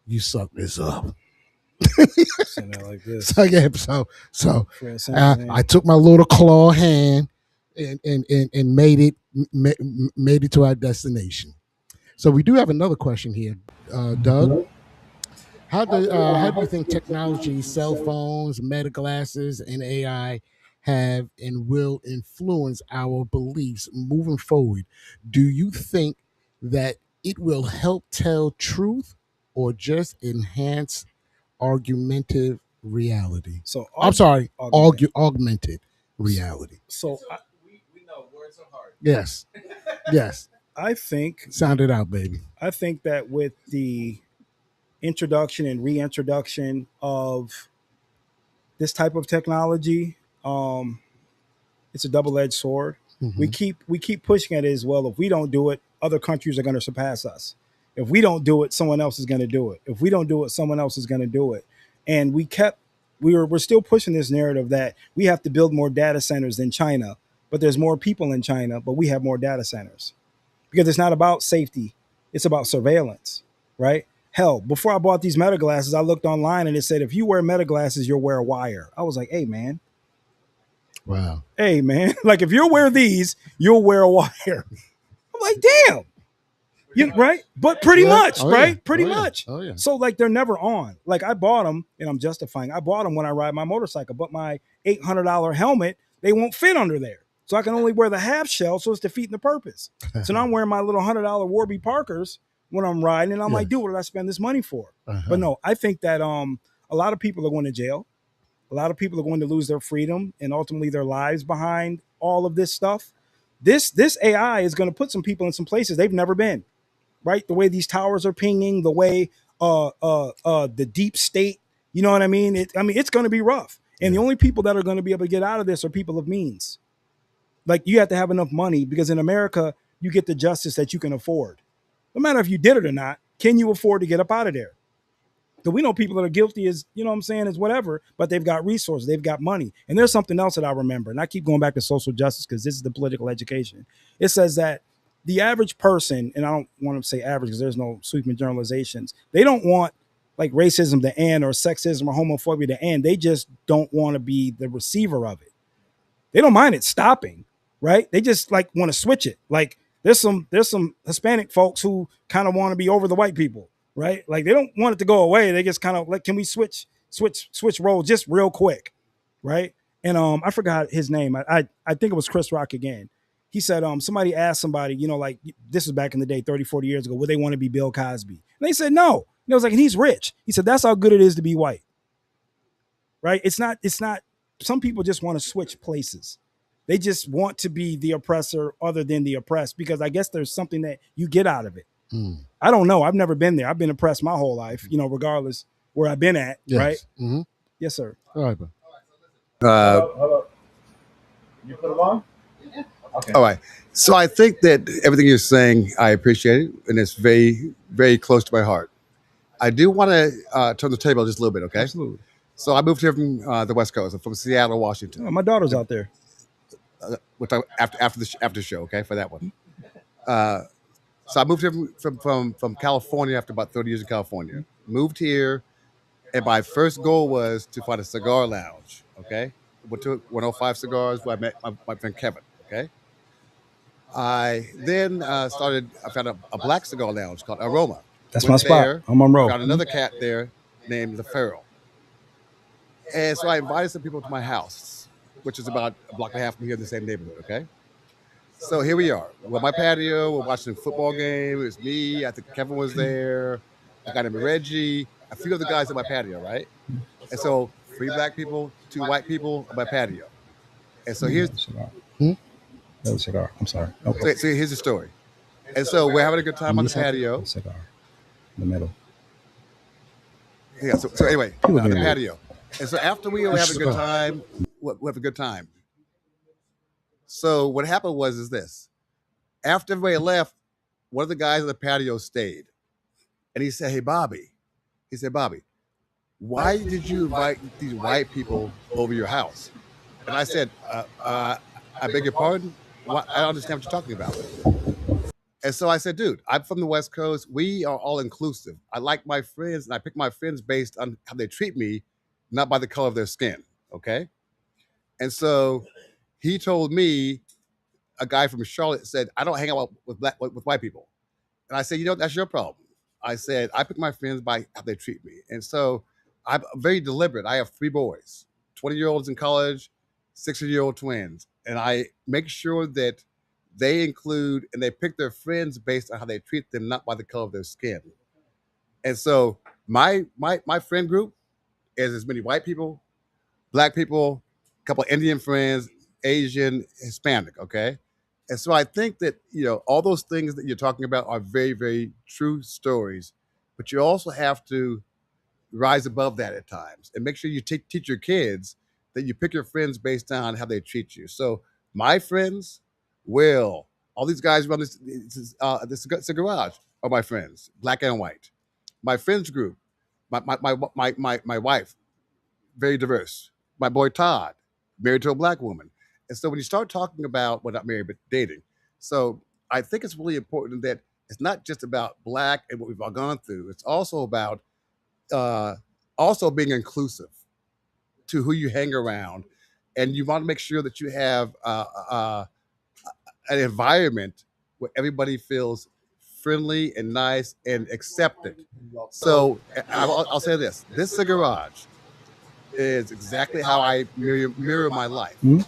you suck this up." Like this. So I took my little claw hand and made it to our destination. So we do have another question here, Doug. How do you think technology, cell phones, meta glasses, and AI have and will influence our beliefs moving forward? Do you think that it will help tell truth or just enhance argumentative reality? So I'm sorry, augmented reality. So We know words are hard. Yes. Yes. I think Sound it out, baby. I think that with the introduction and reintroduction of this type of technology, it's a double-edged sword. We keep pushing at it as well. If we don't do it, other countries are going to surpass us. If we don't do it, someone else is going to do it. If we don't do it, someone else is going to do it. And we're still pushing this narrative that we have to build more data centers than China, but there's more people in China, but we have more data centers. Because it's not about safety, it's about surveillance, right? Hell, before I bought these Meta glasses, I looked online and it said if you wear Meta glasses, you'll wear a wire. I was like, hey man, wow. Hey man, like if you wear these, you'll wear a wire. I'm like, damn. Right? But pretty much, right? Yeah. Pretty Oh, much. Yeah. Oh, yeah. So like they're never on. Like I bought them, and I'm justifying. I bought them when I ride my motorcycle, but my $800 helmet, they won't fit under there. So I can only wear the half shell, so it's defeating the purpose. So now I'm wearing my little $100 Warby Parkers when I'm riding, and I'm like, dude, what did I spend this money for? But no, I think that a lot of people are going to jail. A lot of people are going to lose their freedom and ultimately their lives behind all of this stuff. This AI is going to put some people in some places they've never been. Right, the way these towers are pinging, the way the deep state, you know what I mean? It's going to be rough, and the only people that are going to be able to get out of this are people of means. Like you have to have enough money because in America you get the justice that you can afford. No matter if you did it or not, can you afford to get up out of there? Because we know people that are guilty as, you know what I'm saying, is whatever, but they've got resources, they've got money. And there's something else that I remember, and I keep going back to social justice because this is the political education. It says that the average person, and I don't want to say average because there's no sweeping generalizations, they don't want like racism to end or sexism or homophobia to end. They just don't want to be the receiver of it. They don't mind it stopping, right? They just like want to switch it. Like there's some Hispanic folks who kind of want to be over the white people, right? Like they don't want it to go away. They just kind of like, can we switch roles just real quick, right? And I forgot his name. I think it was Chris Rock again. He said somebody asked somebody, you know, like this was back in the day, 30, 40 years ago, would they want to be Bill Cosby? And they said no. And it was like, and he's rich. He said that's how good it is to be white. Right? It's not some people just want to switch places. They just want to be the oppressor other than the oppressed because I guess there's something that you get out of it. I don't know. I've never been there. I've been oppressed my whole life, you know, regardless where I've been at, right? Mm-hmm. Yes, sir. All right, Hello. You put them on? Okay. All right. So I think that everything you're saying, I appreciate it, and it's very, very close to my heart. I do want to turn the table just a little bit, okay? Absolutely. So I moved here from the West Coast. I'm from Seattle, Washington. Oh, my daughter's out there. We'll talk after the show, okay, for that one. So I moved here from California after about 30 years in California. Moved here, and my first goal was to find a cigar lounge, okay? Went to 105 Cigars where I met my friend Kevin, okay? I then I found a black cigar lounge called Aroma. That's my spot. I'm on road. Found another cat there named The Feral. And so I invited some people to my house, which is about a block and a half from here in the same neighborhood, okay? So here we are. We're on my patio. We're watching a football game. It's me. I think Kevin was there. A guy named Reggie. A few of the guys on my patio, right? And so 3 black people, 2 white people on my patio. And so here's... That was a cigar. I'm sorry. Okay. So here's the story. And so we're having a good time on the patio. Cigar. In the middle. Yeah. So anyway, on the patio. And so after we were having a good time, we have a good time. So what happened was this. After everybody left, one of the guys on the patio stayed. And he said, hey, Bobby. He said, Bobby, why did you invite these white people over your house? And I said, I beg your pardon? I don't understand what you're talking about. And so I said, dude, I'm from the West Coast. We are all inclusive. I like my friends, and I pick my friends based on how they treat me, not by the color of their skin, okay? And so he told me, a guy from Charlotte said, I don't hang out with white people. And I said, you know, that's your problem. I said, I pick my friends by how they treat me. And so I'm very deliberate. I have 3 boys, 20-year-olds in college, 60-year-old twins. And I make sure that they include and they pick their friends based on how they treat them, not by the color of their skin. And so my friend group is as many white people, black people, a couple of Indian friends, Asian, Hispanic. Okay, and so I think that all those things that you're talking about are very, very true stories, but you also have to rise above that at times and make sure you teach your kids that you pick your friends based on how they treat you. So my friends, Will, all these guys run this Cigarage are my friends, black and white. My friends group, my wife, very diverse. My boy Todd, married to a black woman. And so when you start talking about, well, not married, but dating. So I think it's really important that it's not just about black and what we've all gone through. It's also about uh, also being inclusive to who you hang around. And you want to make sure that you have an environment where everybody feels friendly and nice and accepted. So I'll say this Cigarage is exactly how I mirror my life. Mm-hmm.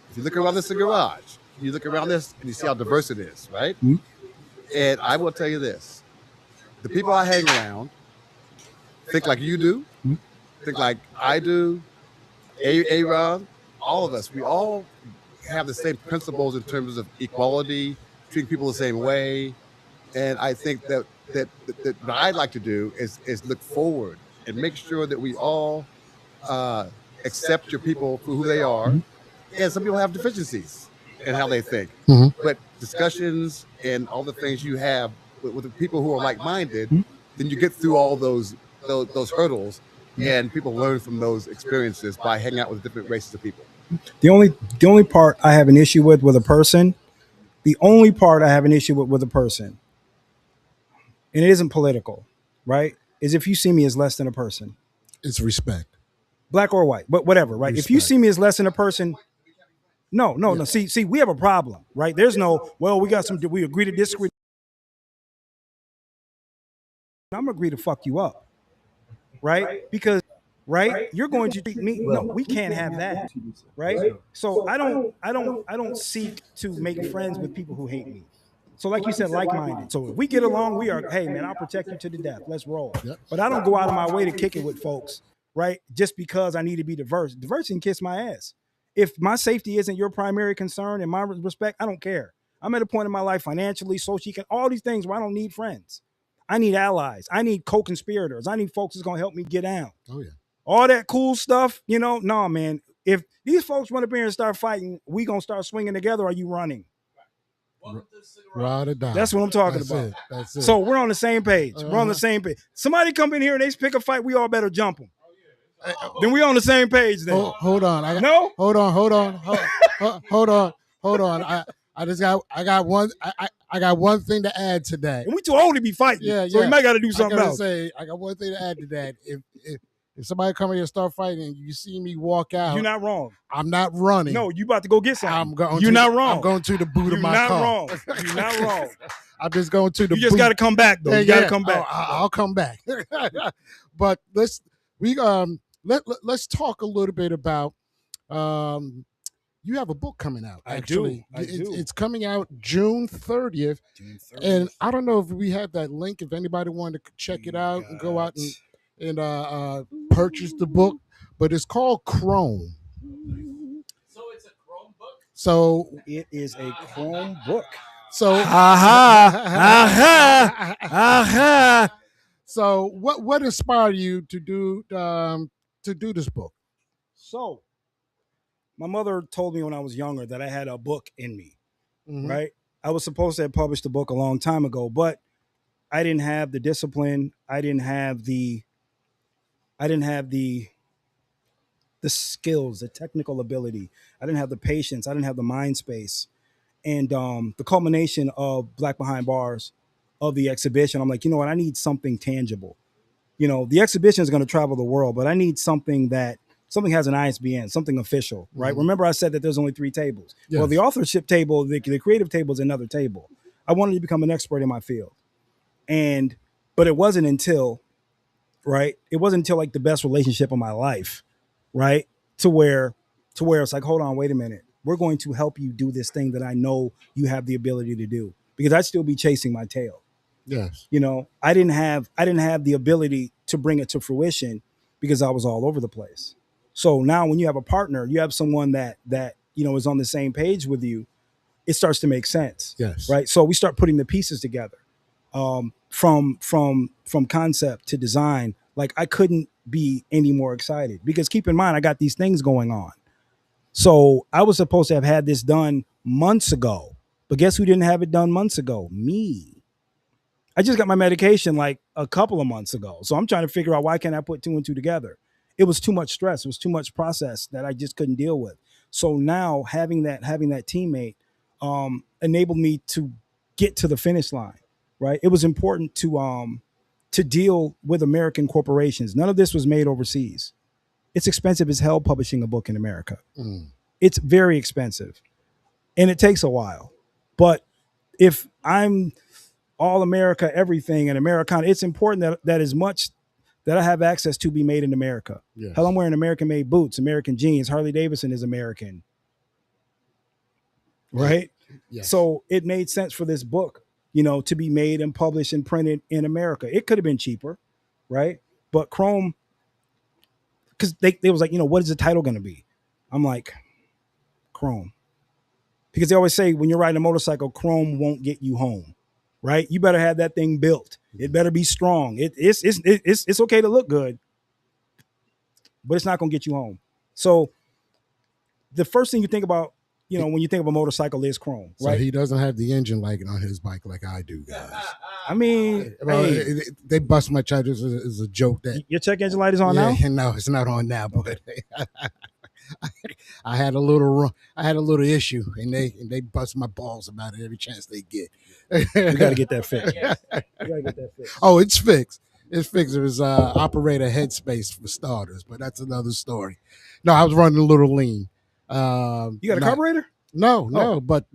If you look around this Cigarage, you look around this and you see how diverse it is, right? Mm-hmm. And I will tell you this, the people I hang around think like you do, think like I do, Aaron, all of us, we all have the same principles in terms of equality, treating people the same way. And I think that what I'd like to do is look forward and make sure that we all accept your people for who they are. And some people have deficiencies in how they think. Mhm. But discussions and all the things you have with the people who are like-minded, then you get through all those hurdles, and people learn from those experiences by hanging out with different races of people. The only part I have an issue with a person, the only part I have an issue with a person, and it isn't political, right? Is if you see me as less than a person, It's respect. black or white, but whatever, right? If you Respect. see me as less than a person, no. See, we have a problem, right? There's no, well, we agree to disagree. I'm gonna agree to fuck you up, right? Because you're going to treat me. No, we can't have that, right? So I don't seek to make friends with people who hate me. So like you said, like-minded. So if we get along, we are, hey man, I'll protect you to the death. Let's roll. Yep. But I don't go out of my way to kick it with folks, right? Just because I need to be diverse. Diversity can kiss my ass. If my safety isn't your primary concern and my respect, I don't care. I'm at a point in my life financially, socially, all these things where I don't need friends. I need allies. I need co-conspirators. I need folks that's gonna help me get down. Oh yeah. All that cool stuff, no, man. If these folks run up here and start fighting, we gonna start swinging together. Or are you running? Ride or die. That's what I'm talking That's about. it. That's it. So we're on the same page. We're on the Uh-huh. same page. Somebody come in here and they pick a fight, we all better jump them. Then we on the same page. Then Hold on. No? Hold on. Hold on. I got one thing to add to that. And we too old to be fighting. Yeah, So we might got to do something else. I got one thing to add to that. If somebody come here and start fighting, and you see me walk out, You're not wrong. I'm not running. No, you about to go get something. I'm going. You're not wrong. I'm going to the boot of my car. You're not wrong. You're not wrong. I'm just going to the. You just got to come back though. Yeah, You got to come back. I'll come back. But let's talk a little bit about. You have a book coming out. Actually, I do. It's coming out June 30th. And I don't know if we have that link. If anybody wanted to check it out and go out and purchase the book, but it's called Chrome. So it's a Chrome book? So it is a Chrome book. So aha. So what inspired you to do this book? So my mother told me when I was younger that I had a book in me, right? I was supposed to have published a book a long time ago, but I didn't have the discipline. I didn't have the skills, the technical ability. I didn't have the patience. I didn't have the mind space. And the culmination of Black Behind Bars, of the exhibition, I'm like, you know what? I need something tangible. The exhibition is going to travel the world, but I need something has an ISBN, something official, right? Remember I said that there's only 3 tables. Yes. Well, the authorship table, the creative table is another table. I wanted to become an expert in my field. But it wasn't until, right? It wasn't until like the best relationship of my life, right? To where it's like, hold on, wait a minute. We're going to help you do this thing that I know you have the ability to do, because I'd still be chasing my tail. Yes. You know, I didn't have the ability to bring it to fruition because I was all over the place. So now when you have a partner, you have someone that you know is on the same page with you, it starts to make sense. Yes. Right. So we start putting the pieces together. From concept to design, like I couldn't be any more excited because keep in mind I got these things going on. So I was supposed to have had this done months ago, but guess who didn't have it done months ago? Me. I just got my medication like a couple of months ago. So I'm trying to figure out why can't I put two and two together? It was too much stress. It was too much process that I just couldn't deal with. So now having that teammate enabled me to get to the finish line. Right. It was important to deal with American corporations. None of this was made overseas. It's expensive as hell publishing a book in America. It's very expensive and it takes a while. But if I'm all America, everything and Americana, it's important that as much that I have access to be made in America. Yes. Hell, I'm wearing American made boots, American jeans. Harley Davidson is American. Right? Yes. So it made sense for this book, you know, to be made and published and printed in America. It could have been cheaper, right? But Chrome, because they was like, you know, what is the title going to be? I'm like, Chrome. Because they always say when you're riding a motorcycle, Chrome won't get you home, right? You better have that thing built. It better be strong. It's okay to look good, but it's not going to get you home. So the first thing you think about, you know, when you think of a motorcycle is Chrome, So right? he doesn't have the engine light on his bike like I do, guys. I mean, Well, hey, they bust my charges as a joke that your check engine light is on now? No, it's not on now, but I had a little issue, and they bust my balls about it every chance they get. We got to get that fixed. We gotta get that fixed. Oh, it's fixed. It's fixed. It was operator headspace for starters, but that's another story. No, I was running a little lean. You got a carburetor? No, Oh. But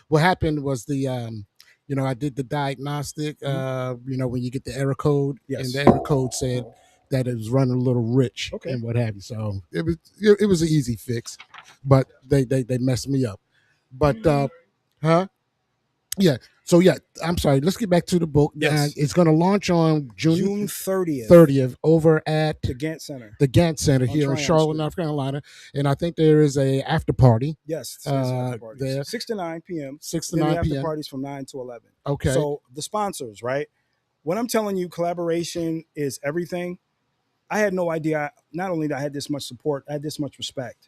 what happened was you know, I did the diagnostic. You know, when you get the error code, Yes. and the error code said that it was running a little rich and what have you. So it was an easy fix, but they messed me up. But yeah. So yeah, I'm sorry. Let's get back to the book. Yes. It's going to launch on June 30th. 30th over at The Gantt Center. the Gantt Center here in Tryon Charlotte, Street. North Carolina, and I think there is a after party. Yes, it's after parties. There 6 to 9 p.m. 6 to Then 9 the after p.m. parties from 9 to 11. Okay. So the sponsors, right? When I'm telling you collaboration is everything, I had no idea. Not only that I had this much support, I had this much respect.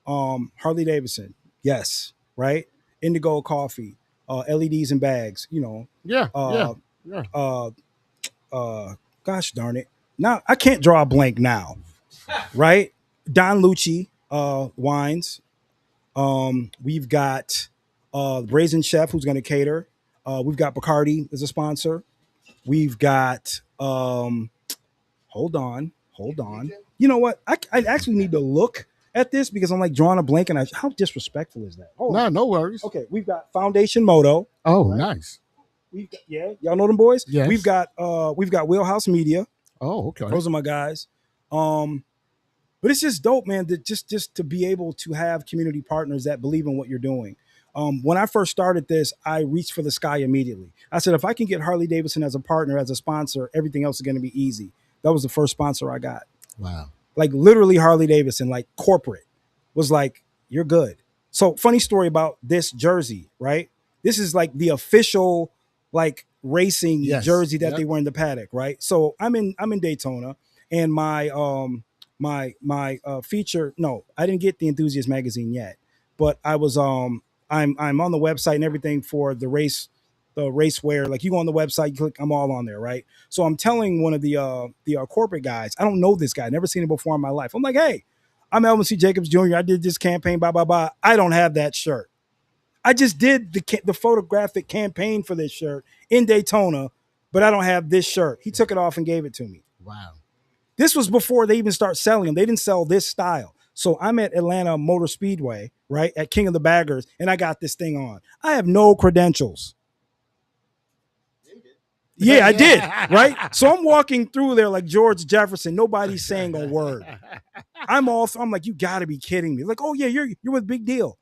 Harley Davidson, yes, right? Indigo Coffee, LEDs and bags, you know. Yeah. Gosh darn it. Now I can't draw a blank now. Right? Don Lucci wines. We've got Brazen Chef who's going to cater. We've got Bacardi as a sponsor. We've got hold on. You know what? I actually need to look at this because I'm like drawing a blank and how disrespectful is that? Hold on. No worries. Okay, we've got Foundation Moto. Oh, nice. We've got, y'all know them boys? Yes. We've got Wheelhouse Media. Oh, okay. Those are my guys. But it's just dope, man, that just to be able to have community partners that believe in what you're doing. When I first started this, I reached for the sky immediately. I said, if I can get Harley Davidson as a partner, as a sponsor, everything else is going to be easy. That was the first sponsor I got. Wow. Like literally Harley Davidson, like corporate, was like, you're good. So funny story about this jersey, right? This is like the official like racing jersey that they wear in the paddock, right? So I'm in Daytona, and my feature. No, I didn't get the Enthusiast magazine yet, but I was I'm on the website and everything for the racewear. Like you go on the website, you click, I'm all on there, right? So I'm telling one of the corporate guys, I don't know this guy, never seen him before in my life. I'm like, hey, I'm Elvin C. Jacobs Jr. I did this campaign, blah blah blah. I don't have that shirt. I just did the photographic campaign for this shirt in Daytona, but I don't have this shirt. He took it off and gave it to me. Wow. This was before they even start selling them. They didn't sell this style. So I'm at Atlanta Motor Speedway, right, at King of the Baggers, and I got this thing on. I have no credentials. Yeah, I did, right? So I'm walking through there like George Jefferson. Nobody's saying a word. I'm like, you got to be kidding me. Like, oh yeah, you're with Big Deal.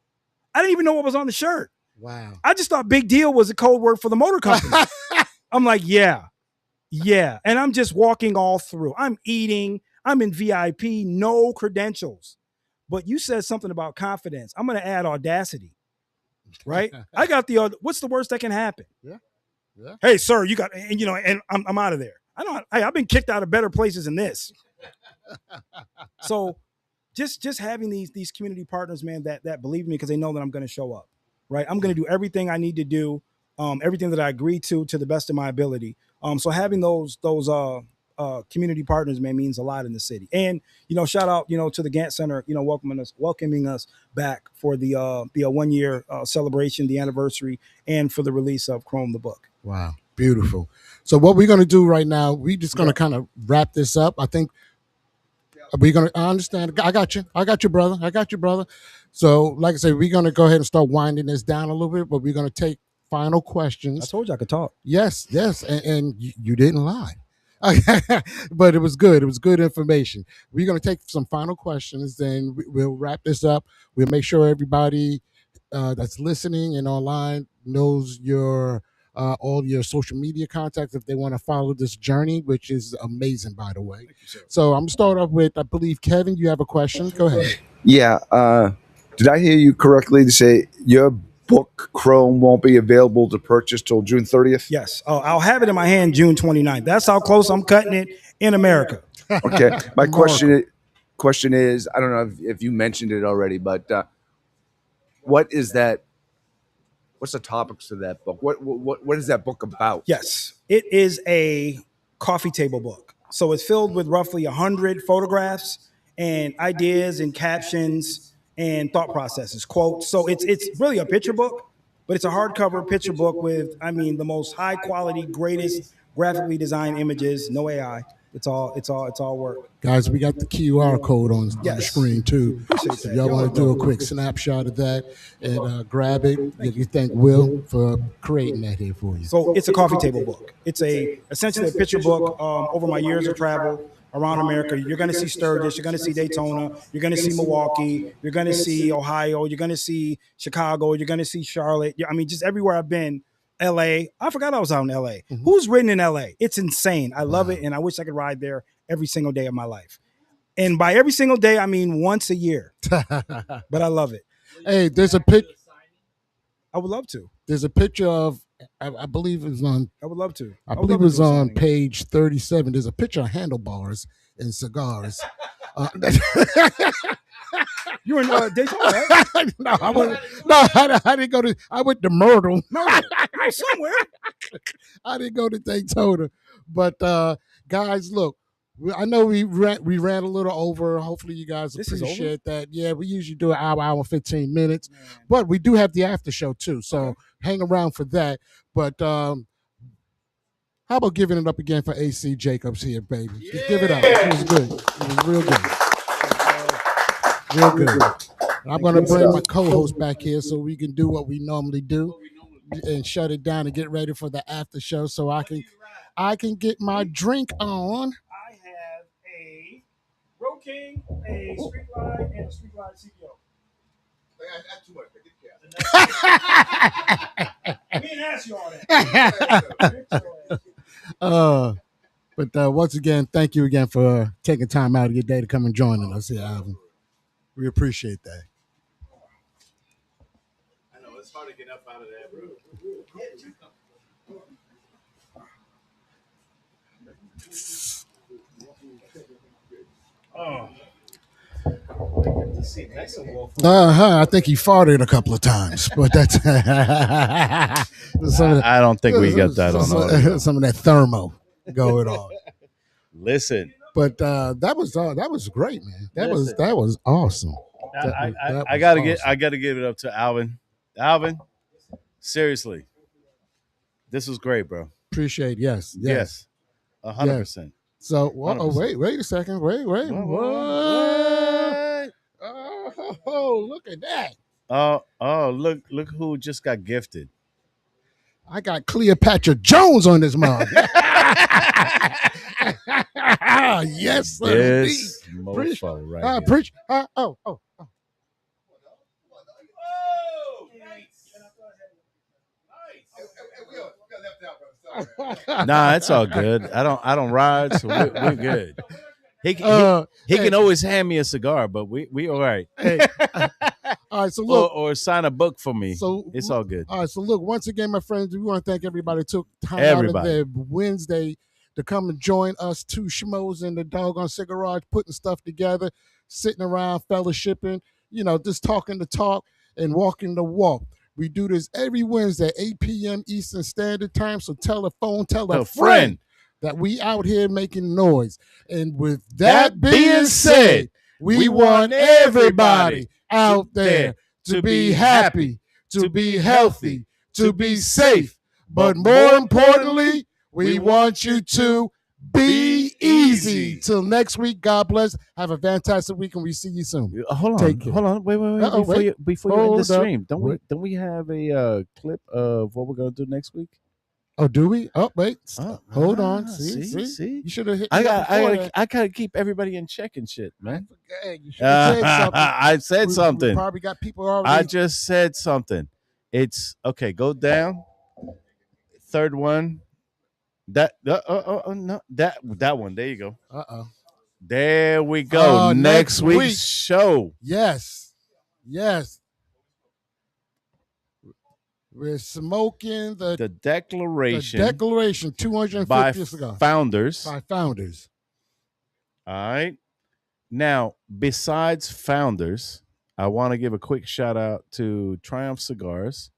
I didn't even know what was on the shirt. Wow. I just thought Big Deal was a code word for the motor company. I'm like, yeah. And I'm just walking all through. I'm eating. I'm in VIP, no credentials. But you said something about confidence. I'm going to add audacity, right? I got what's the worst that can happen? Yeah. Hey, sir, you got, and and I'm out of there. I've been kicked out of better places than this. So just having these community partners, man, that believe in me because they know that I'm going to show up, right? I'm going to do everything I need to do, everything that I agree to the best of my ability. So having those community partners, man, means a lot in the city. And shout out, to the Gantt Center, welcoming us back for the 1 year celebration, the anniversary, and for the release of Chrome the Book. Wow, beautiful. So what we're going to do right now, we're just going to kind of wrap this up. I think we're going to, I understand. I got you, brother. So like I said, we're going to go ahead and start winding this down a little bit, but we're going to take final questions. I told you I could talk. Yes. And you didn't lie. But it was good. It was good information. We're going to take some final questions, then we'll wrap this up. We'll make sure everybody that's listening and online knows your all your social media contacts if they want to follow this journey, which is amazing, by the way. So I'm gonna start off with, I believe, Kevin, you have a question. Go ahead. Yeah. Did I hear you correctly to say your book Chrome won't be available to purchase till June 30th? Yes. I'll have it in my hand June 29th. That's how close I'm cutting it in America. Okay. My question is, I don't know if you mentioned it already, but what is that? What's the topics of that book? What is that book about? Yes, it is a coffee table book. So it's filled with roughly 100 photographs and ideas and captions and thought processes, quotes. So it's really a picture book, but it's a hardcover picture book with, the most high quality, greatest graphically designed images, no AI. It's all work. Guys, we got the QR code on the screen too. Appreciate that. If y'all want to do a quick snapshot of that and grab it, you thank Will for creating that here for you. So it's a coffee table book. It's essentially a picture book over my years of travel around America. You're going to see Sturgis, you're going to see Daytona, you're going to see Milwaukee, you're going to see Ohio, you're going to see Chicago, you're going to see Charlotte. Just everywhere I've been. LA. I forgot I was out in LA. Mm-hmm. Who's ridden in LA? It's insane. I love it, and I wish I could ride there every single day of my life. And by every single day, I mean once a year. But I love it. Hey, there's a picture. I would love to. There's a picture of, I believe it was on. I would love to. I believe it was on page 37. There's a picture of handlebars and cigars. You were in Daytona, right? No, I didn't go to. I went to Myrtle. No, somewhere. I didn't go to Daytona, but guys, look. I know we ran a little over. Hopefully, you guys appreciate that. Yeah, we usually do an hour and 15 minutes, but we do have the after show too. So hang around for that. But how about giving it up again for AC Jacobs here, baby? Yeah. Just give it up. It was good. It was real good. Real good. I'm going to bring my co-host back here so we can do what we normally do and shut it down and get ready for the after show so I can get my drink on. I have a Bro King, a Street Line, and a Street Line CEO. That's too much. We didn't ask you all that. But once again, thank you again for taking time out of your day to come and join us here, Alvin. We appreciate that. I know, it's hard to get up out of that, bro. I think he farted a couple of times, but that's I don't think we got that on audio. Some of that thermo going on. Listen, but that was great, man. That was awesome. I gotta give it up to Alvin. Alvin, seriously, this was great, bro. Appreciate it. Yes. 100%. So, wait a second. Wait. What? Oh, look at that. Oh, look who just got gifted. I got Cleopatra Jones on this mug. Yes, sir. This mofo right here. Nah, it's all good. I don't ride, so we're good. He can always hand me a cigar, but we all right. Hey, all right, so look, or sign a book for me. So it's all good. All right, so look, once again, my friends, we want to thank everybody who took time out of their Wednesday to come and join us, two schmoes in the doggone Cigarage, putting stuff together, sitting around, fellowshipping, just talking the talk and walking the walk. We do this every Wednesday, 8 p.m. Eastern Standard Time. So tell a friend that we out here making noise. And with that being said, we want everybody out there to be happy, to be healthy, to be safe. But more importantly, we want you to be easy. Till next week, God bless. Have a fantastic week, and we see you soon. Hold on. Wait. Before you end the stream, don't we have a clip of what we're gonna do next week? Oh, do we? Oh, wait. Hold on. See? You should have hit. I gotta keep everybody in check and shit, man. You should have said something. I said something. We probably got people already. I just said something. It's okay. Go down. Third one. No, that one. There you go. There we go. Next week's show. Yes. We're smoking the Declaration. The Declaration 250 by cigars. Founders. By Founders. All right. Now, besides Founders, I want to give a quick shout out to Triumph Cigars.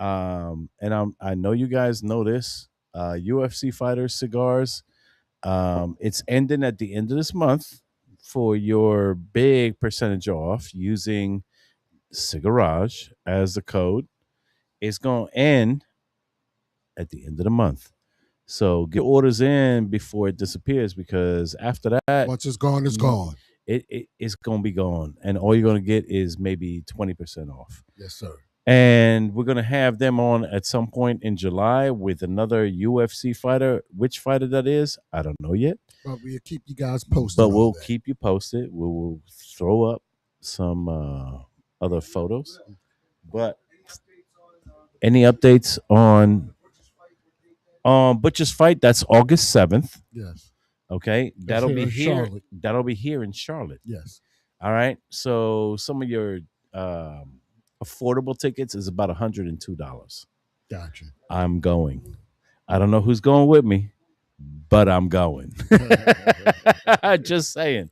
And I know you guys know this. UFC Fighters Cigars. It's ending at the end of this month for your big percentage off using Cigarage as the code. It's going to end at the end of the month. So get orders in before it disappears, because after that, once it's gone, it's gone. It's going to be gone. And all you're going to get is maybe 20% off. Yes, sir. And we're going to have them on at some point in July with another UFC fighter. Which fighter that is, I don't know yet. But we'll keep you guys posted. But we'll keep you posted. We will throw up some other photos. But any updates on Butcher's fight? That's August 7th. Yes. Okay. That'll be here. Charlotte. That'll be here in Charlotte. Yes. All right. So some of your affordable tickets is about $102. Gotcha. I'm going. I don't know who's going with me, but I'm going. Just saying.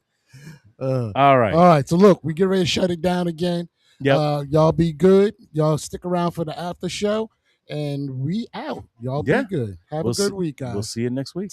All right. So look, we get ready to shut it down again. Yep. Y'all be good. Y'all stick around for the after show, and we out. Y'all be good. Have a good week, guys. We'll see you next week.